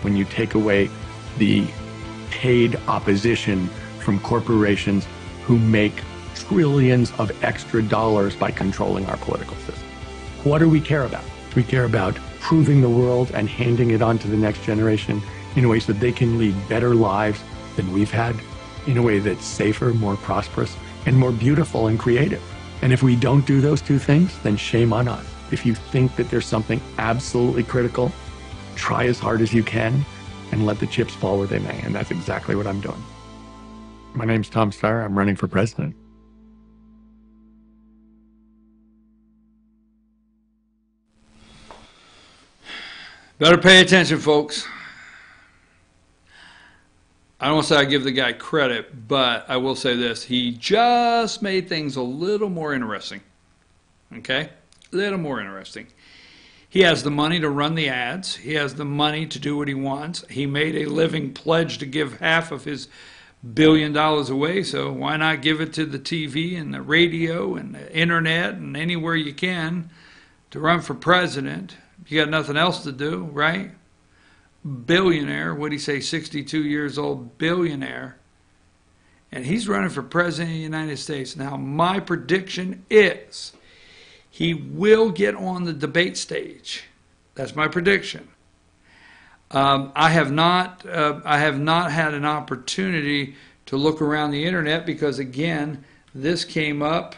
when you take away the paid opposition from corporations who make trillions of extra dollars by controlling our political system. What do we care about? We care about improving the world and handing it on to the next generation in a way so they can lead better lives than we've had, in a way that's safer, more prosperous, and more beautiful and creative. And if we don't do those two things, then shame on us. If you think that there's something absolutely critical, try as hard as you can and let the chips fall where they may. And that's exactly what I'm doing. My name's Tom Steyer. I'm running for president. Better pay attention, folks. I don't want to say I give the guy credit, but I will say this. He just made things a little more interesting. Okay? a little more interesting. He has the money to run the ads. He has the money to do what he wants. He made a living pledge to give half of his $1 billion away, so why not give it to the TV and the radio and the internet and anywhere you can to run for president? You got nothing else to do, right? Billionaire, what'd he say, 62 years old, billionaire. And he's running for president of the United States. Now, my prediction is he will get on the debate stage. That's my prediction. I have not had an opportunity to look around the internet because, again, this came up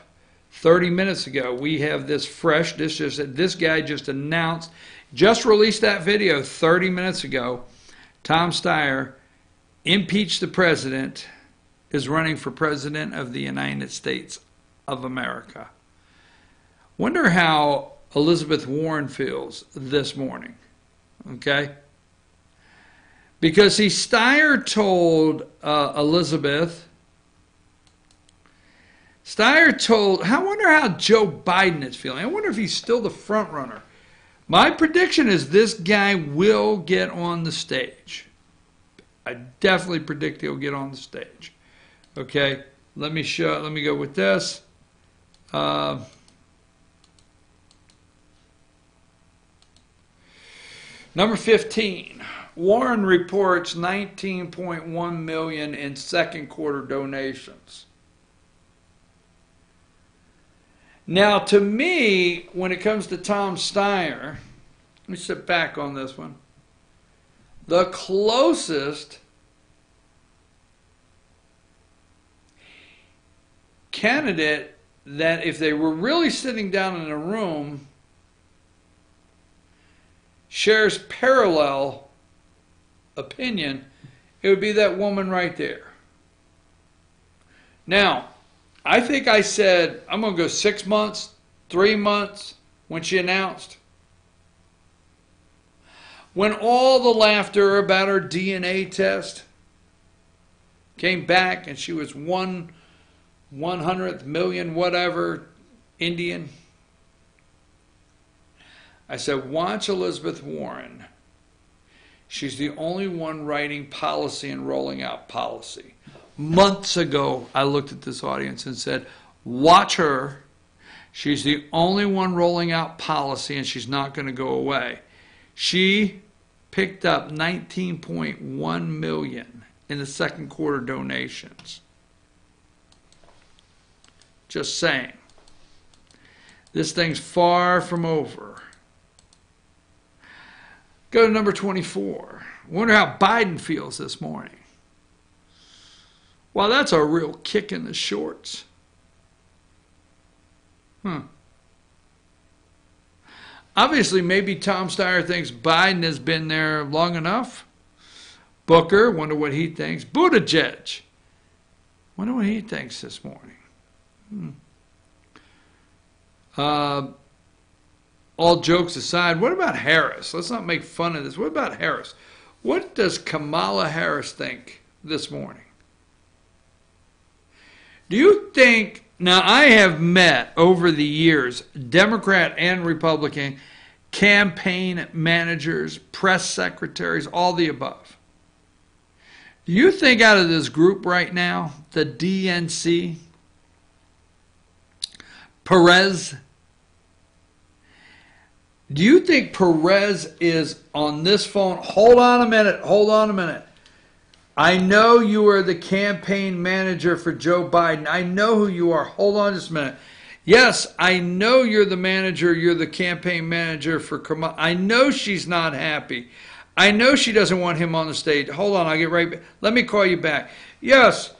30 minutes ago. We have this fresh. This guy just announced, just released that video 30 minutes ago. Tom Steyer, impeach the president, is running for president of the United States of America. Wonder how Elizabeth Warren feels this morning, okay? Because Steyer told Elizabeth, I wonder how Joe Biden is feeling. I wonder if he's still the front runner. My prediction is this guy will get on the stage. I definitely predict he'll get on the stage. Okay, let me go with this. Number 15, Warren reports $19.1 million in second quarter donations. Now, to me, when it comes to Tom Steyer, let me sit back on this one. The closest candidate that if they were really sitting down in a room shares parallel opinion, it would be that woman right there. Now, I think I said I'm going to go 6 months, 3 months when she announced. When all the laughter about her DNA test came back and she was 1/100th million whatever Indian, I said, watch Elizabeth Warren. She's the only one writing policy and rolling out policy. Months ago, I looked at this audience and said, watch her. She's the only one rolling out policy and she's not going to go away. She picked up $19.1 million in the second quarter donations. Just saying. This thing's far from over. Go to number 24. Wonder how Biden feels this morning. Well, that's a real kick in the shorts. Obviously, maybe Tom Steyer thinks Biden has been there long enough. Booker, wonder what he thinks. Buttigieg, wonder what he thinks this morning. All jokes aside, what about Harris? Let's not make fun of this. What about Harris? What does Kamala Harris think this morning? Do you think, now I have met over the years Democrat and Republican campaign managers, press secretaries, all the above. Do you think out of this group right now, the DNC, Perez, do you think Perez is on this phone? Hold on a minute. I know you are the campaign manager for Joe Biden. I know who you are. Hold on just a minute. Yes, I know you're the manager. You're the campaign manager for Kamala. I know she's not happy. I know she doesn't want him on the stage. Hold on, I'll get right back. Let me call you back. Yes,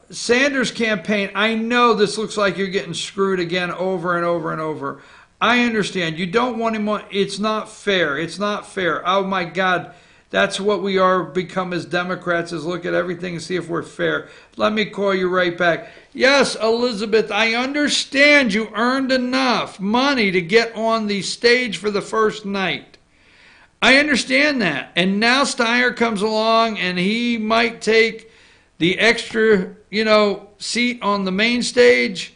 Sanders' campaign, I know this looks like you're getting screwed again over and over and over. I understand. You don't want him on. It's not fair. It's not fair. Oh, my God. That's what we are become as Democrats, is look at everything and see if we're fair. Let me call you right back. Yes, Elizabeth, I understand you earned enough money to get on the stage for the first night. I understand that. And now Steyer comes along and he might take the extra, seat on the main stage.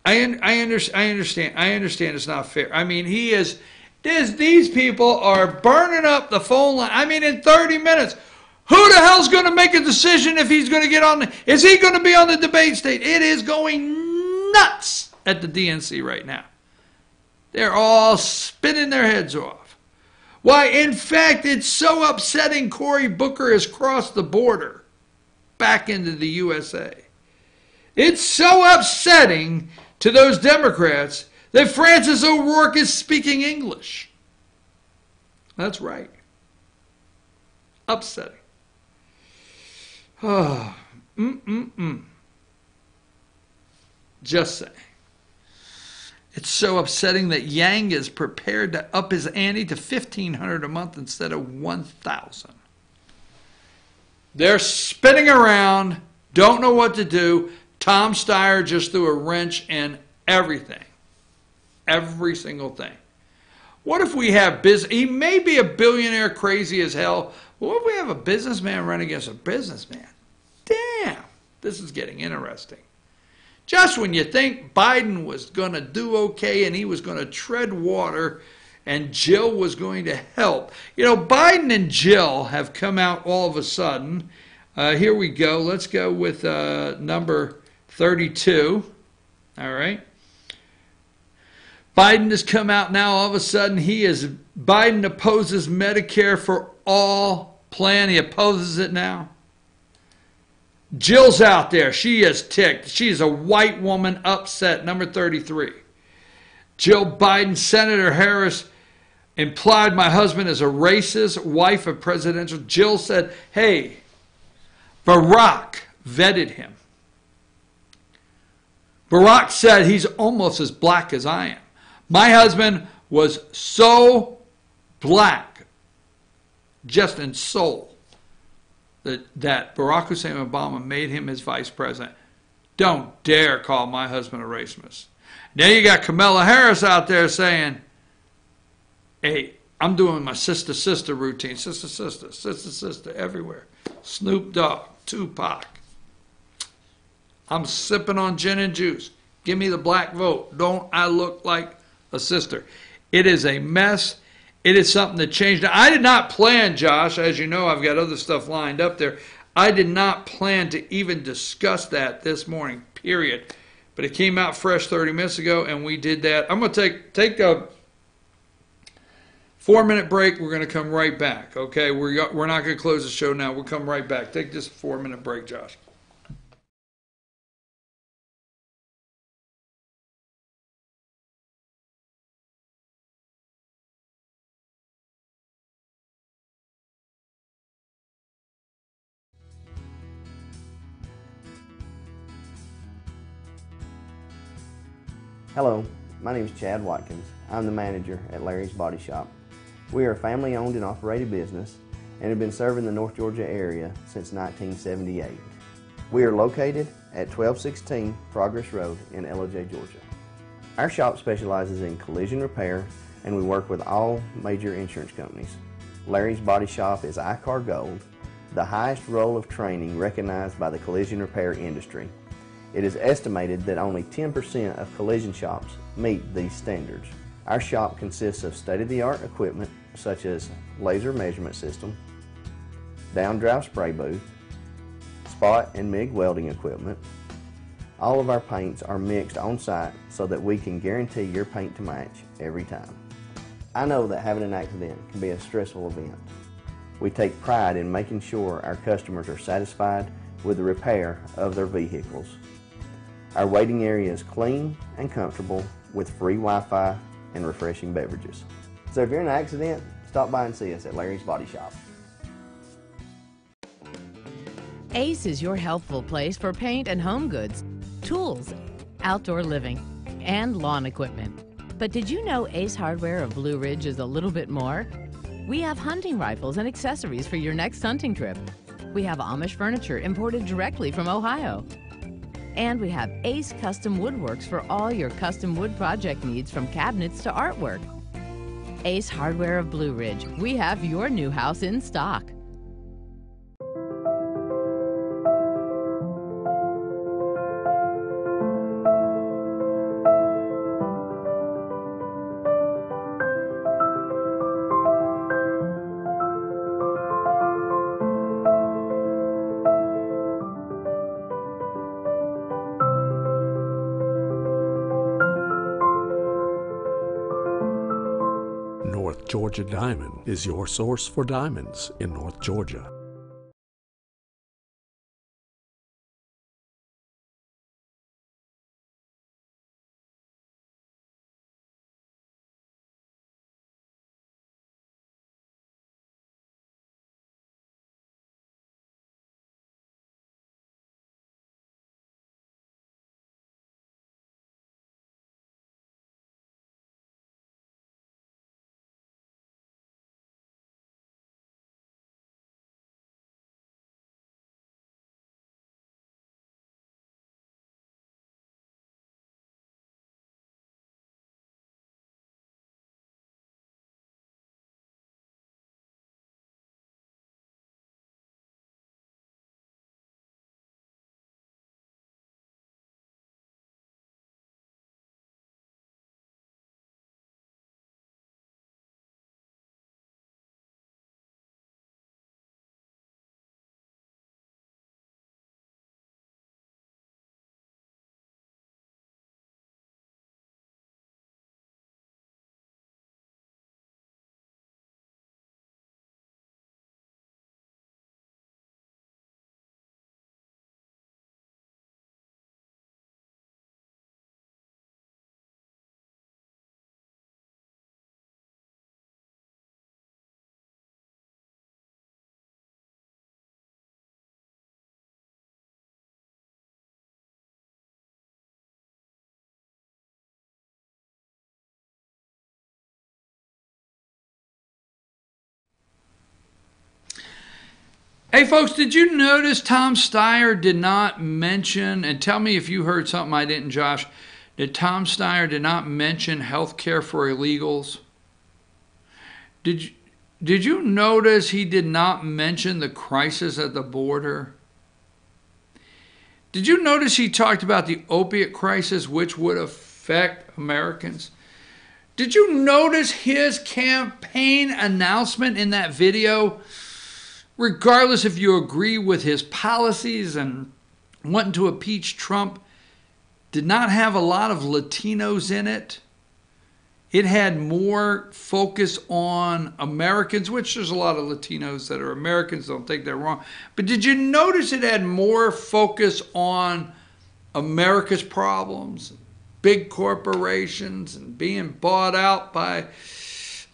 I understand it's not fair. I mean, these people are burning up the phone line. I mean, in 30 minutes, who the hell's going to make a decision if he's going to get on? Is he going to be on the debate stage? It is going nuts at the DNC right now. They're all spinning their heads off. Why, in fact, it's so upsetting Cory Booker has crossed the border back into the USA. It's so upsetting to those Democrats that Francis O'Rourke is speaking English. That's right. Upsetting. Oh, Just saying. It's so upsetting that Yang is prepared to up his ante to $1,500 a month instead of $1,000. They're spinning around, don't know what to do. Tom Steyer just threw a wrench in everything. Every single thing. What if we have business? He may be a billionaire crazy as hell. But what if we have a businessman run against a businessman? Damn, this is getting interesting. Just when you think Biden was going to do okay and he was going to tread water and Jill was going to help. You know, Biden and Jill have come out all of a sudden. Here we go. Let's go with number 32. All right. Biden has come out now. All of a sudden, Biden opposes Medicare for all plan. He opposes it now. Jill's out there. She is ticked. She's a white woman upset. Number 33. Jill Biden, Senator Harris implied my husband is a racist, wife of presidential. Jill said, hey, Barack vetted him. Barack said he's almost as black as I am. My husband was so black, just in soul, that Barack Hussein Obama made him his vice president. Don't dare call my husband a racist. Now you got Kamala Harris out there saying, hey, I'm doing my sister routine. Sister everywhere. Snoop Dogg, Tupac. I'm sipping on gin and juice. Give me the black vote. Don't I look like a sister? It is a mess. It is something that changed. Now, I did not plan, Josh. As you know, I've got other stuff lined up there. I did not plan to even discuss that this morning, period. But it came out fresh 30 minutes ago, and we did that. I'm going to take a 4-minute break. We're going to come right back, okay? We're not going to close the show now. We'll come right back. Take just a 4-minute break, Josh. Hello, my name is Chad Watkins. I'm the manager at Larry's Body Shop. We are a family-owned and operated business and have been serving the North Georgia area since 1978. We are located at 1216 Progress Road in Ellijay, Georgia. Our shop specializes in collision repair and we work with all major insurance companies. Larry's Body Shop is ICAR Gold, the highest role of training recognized by the collision repair industry. It is estimated that only 10% of collision shops meet these standards. Our shop consists of state-of-the-art equipment such as laser measurement system, down-drive spray booth, spot and MIG welding equipment. All of our paints are mixed on-site so that we can guarantee your paint to match every time. I know that having an accident can be a stressful event. We take pride in making sure our customers are satisfied with the repair of their vehicles. Our waiting area is clean and comfortable with free Wi-Fi and refreshing beverages. So if you're in an accident, stop by and see us at Larry's Body Shop. Ace is your healthful place for paint and home goods, tools, outdoor living, and lawn equipment. But did you know Ace Hardware of Blue Ridge is a little bit more? We have hunting rifles and accessories for your next hunting trip. We have Amish furniture imported directly from Ohio. And we have Ace Custom Woodworks for all your custom wood project needs, from cabinets to artwork. Ace Hardware of Blue Ridge. We have your new house in stock. Georgia Diamond is your source for diamonds in North Georgia. Hey folks, did you notice Tom Steyer did not mention, and tell me if you heard something I didn't, Josh, that Tom Steyer did not mention health care for illegals? Did you notice he did not mention the crisis at the border? Did you notice he talked about the opiate crisis, which would affect Americans? Did you notice his campaign announcement in that video? Regardless if you agree with his policies and wanting to impeach Trump, did not have a lot of Latinos in it. It had more focus on Americans, which there's a lot of Latinos that are Americans, don't think they're wrong. But did you notice it had more focus on America's problems, big corporations and being bought out by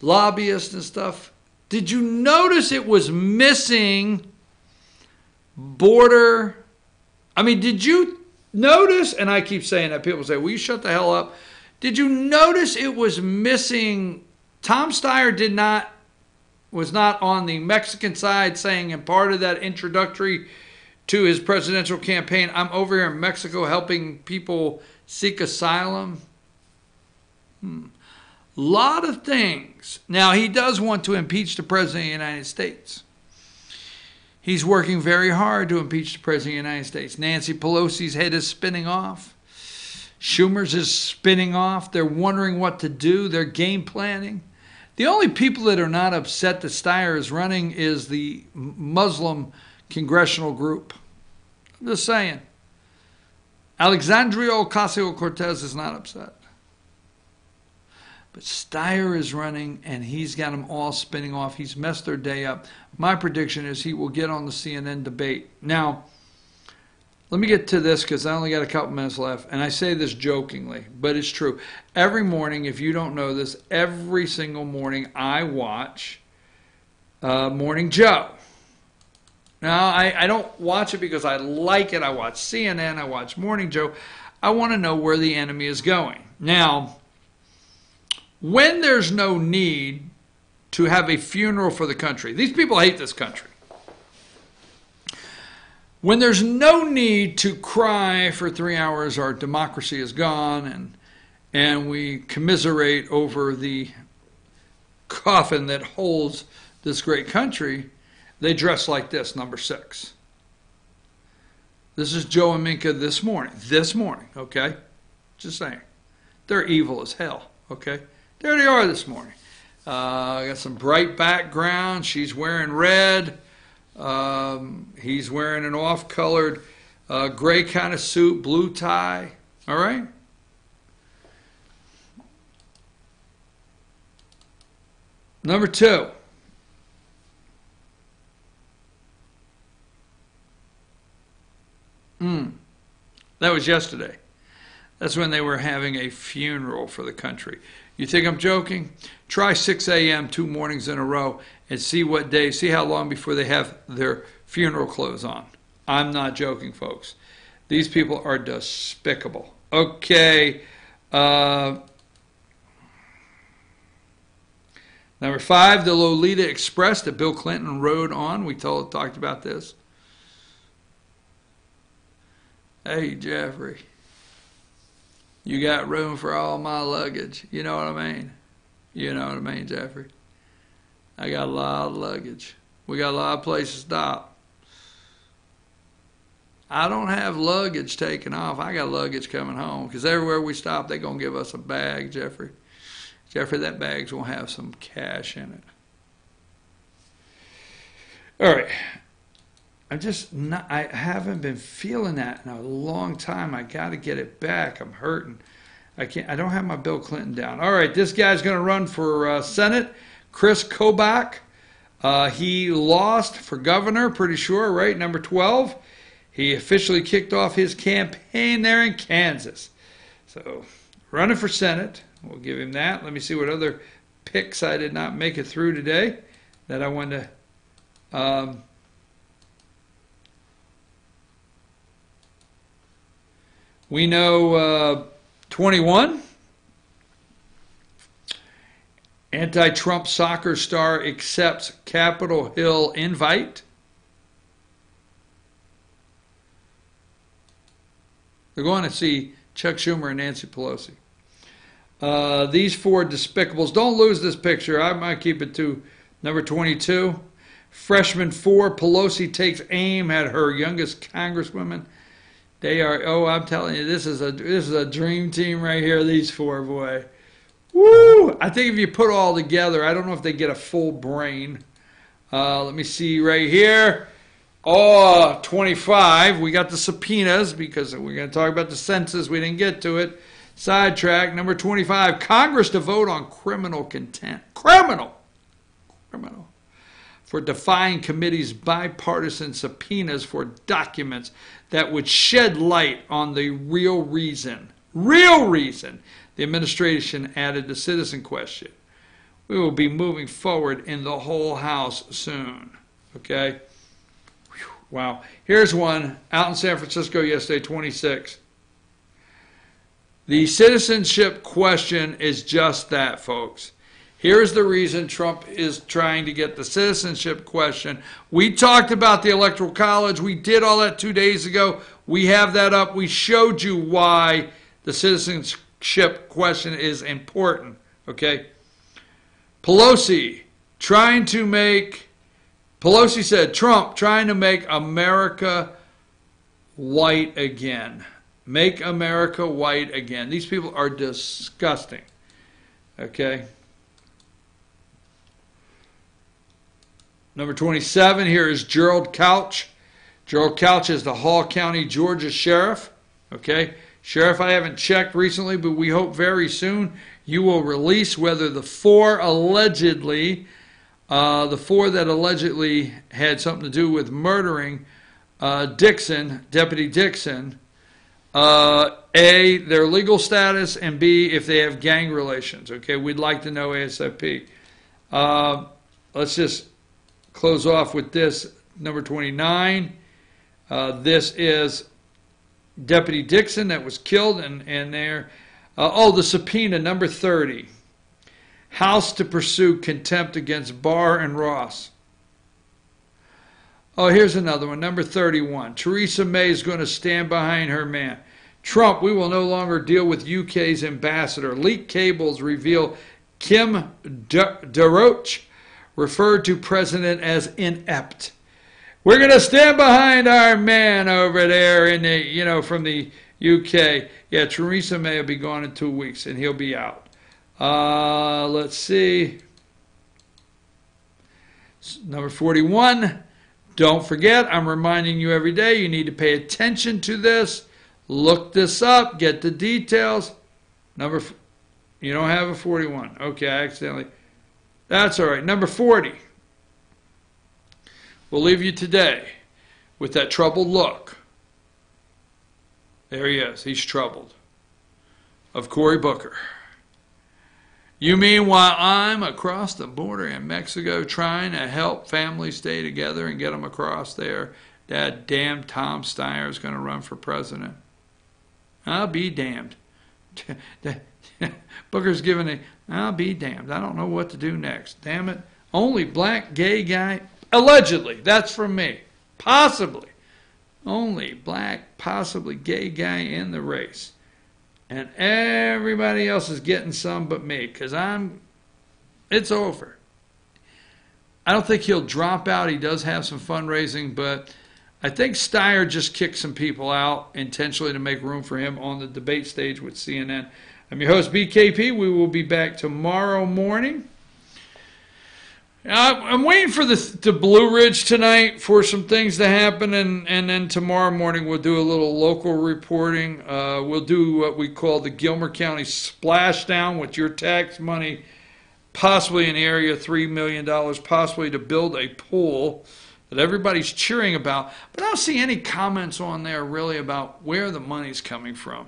lobbyists and stuff? Did you notice it was missing border? I mean, did you notice, and I keep saying that, people say, will you shut the hell up? Did you notice it was missing? Tom Steyer was not on the Mexican side saying, and part of that introductory to his presidential campaign, I'm over here in Mexico helping people seek asylum. Lot of things. Now, he does want to impeach the President of the United States. He's working very hard to impeach the President of the United States. Nancy Pelosi's head is spinning off. Schumer's is spinning off. They're wondering what to do. They're game planning. The only people that are not upset that Steyer is running is the Muslim congressional group. I'm just saying. Alexandria Ocasio-Cortez is not upset. But Steyer is running, and he's got them all spinning off. He's messed their day up. My prediction is he will get on the CNN debate. Now, let me get to this because I only got a couple minutes left. And I say this jokingly, but it's true. Every morning, if you don't know this, every single morning I watch Morning Joe. Now, I don't watch it because I like it. I watch CNN. I watch Morning Joe. I want to know where the enemy is going. Now, when there's no need to have a funeral for the country, these people hate this country. When there's no need to cry for 3 hours, our democracy is gone, and we commiserate over the coffin that holds this great country, they dress like this, number 6. This is Joe and Minka this morning, okay? Just saying. They're evil as hell, okay? There they are this morning. Got some bright background. She's wearing red. He's wearing an off-colored gray kind of suit, blue tie. All right? Number 2. That was yesterday. That's when they were having a funeral for the country. You think I'm joking? Try 6 a.m. 2 mornings in a row and see what day, see how long before they have their funeral clothes on. I'm not joking, folks. These people are despicable. Okay. Number 5, the Lolita Express that Bill Clinton rode on. We talked about this. Hey, Jeffrey, you got room for all my luggage. You know what I mean? You know what I mean, Jeffrey? I got a lot of luggage. We got a lot of places to stop. I don't have luggage taken off. I got luggage coming home because everywhere we stop, they're going to give us a bag, Jeffrey. Jeffrey, that bag's going to have some cash in it. All right. I haven't been feeling that in a long time. I got to get it back. I'm hurting. I don't have my Bill Clinton down. All right, this guy's going to run for Senate. Chris Kobach. He lost for governor, pretty sure, right? Number 12. He officially kicked off his campaign there in Kansas. So, running for Senate. We'll give him that. Let me see what other picks I did not make it through today that I wanted to... We know 21, anti-Trump soccer star accepts Capitol Hill invite. They're going to see Chuck Schumer and Nancy Pelosi. These 4 despicables. Don't lose this picture. I might keep it to number 22. Freshman 4, Pelosi takes aim at her youngest congresswoman. They are, oh, I'm telling you, this is a dream team right here, these 4, boy. Woo! I think if you put all together, I don't know if they get a full brain. Let me see right here. Oh, 25. We got the subpoenas because we're going to talk about the census. We didn't get to it. Sidetrack. Number 25. Congress to vote on criminal contempt. Criminal. For defying committee's bipartisan subpoenas for documents that would shed light on the real reason the administration added the citizen question. We will be moving forward in the whole House soon. Okay? Whew, wow. Here's one out in San Francisco yesterday, 26. The citizenship question is just that, folks. Here's the reason Trump is trying to get the citizenship question. We talked about the Electoral College. We did all that 2 days ago. We have that up. We showed you why the citizenship question is important. Okay? Pelosi said, Trump trying to make America white again. Make America white again. These people are disgusting. Okay? Number 27, here is Gerald Couch. Gerald Couch is the Hall County, Georgia Sheriff. Okay? Sheriff, I haven't checked recently, but we hope very soon you will release whether the 4 that allegedly had something to do with murdering Deputy Dixon, A, their legal status, and B, if they have gang relations. Okay? We'd like to know ASAP. Let's just close off with this, number 29. This is Deputy Dixon that was killed, and there. The subpoena, number 30. House to pursue contempt against Barr and Ross. Oh, here's another one, number 31. Theresa May is going to stand behind her man. Trump, we will no longer deal with UK's ambassador. Leaked cables reveal Kim Daroche referred to president as inept. We're going to stand behind our man over there in the, from the UK. Yeah, Theresa May will be gone in 2 weeks, and he'll be out. Let's see. Number 41. Don't forget, I'm reminding you every day, you need to pay attention to this. Look this up. Get the details. You don't have a 41. Okay, I accidentally. That's all right. Number 40. We'll leave you today with that troubled look. There he is. He's troubled. Of Cory Booker. You mean while I'm across the border in Mexico trying to help families stay together and get them across there, that damn Tom Steyer is going to run for president? I'll be damned. Booker's giving a, I'll be damned. I don't know what to do next. Damn it. Only black gay guy, allegedly, that's from me, possibly, only black, possibly gay guy in the race. And everybody else is getting some but me, because it's over. I don't think he'll drop out. He does have some fundraising, but I think Steyer just kicked some people out intentionally to make room for him on the debate stage with CNN. I'm your host, BKP. We will be back tomorrow morning. I'm waiting for the Blue Ridge tonight for some things to happen, and then tomorrow morning we'll do a little local reporting. We'll do what we call the Gilmer County splashdown with your tax money, possibly in the area of $3 million, possibly to build a pool that everybody's cheering about. But I don't see any comments on there really about where the money's coming from.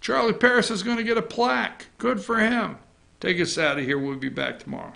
Charlie Paris is going to get a plaque. Good for him. Take us out of here. We'll be back tomorrow.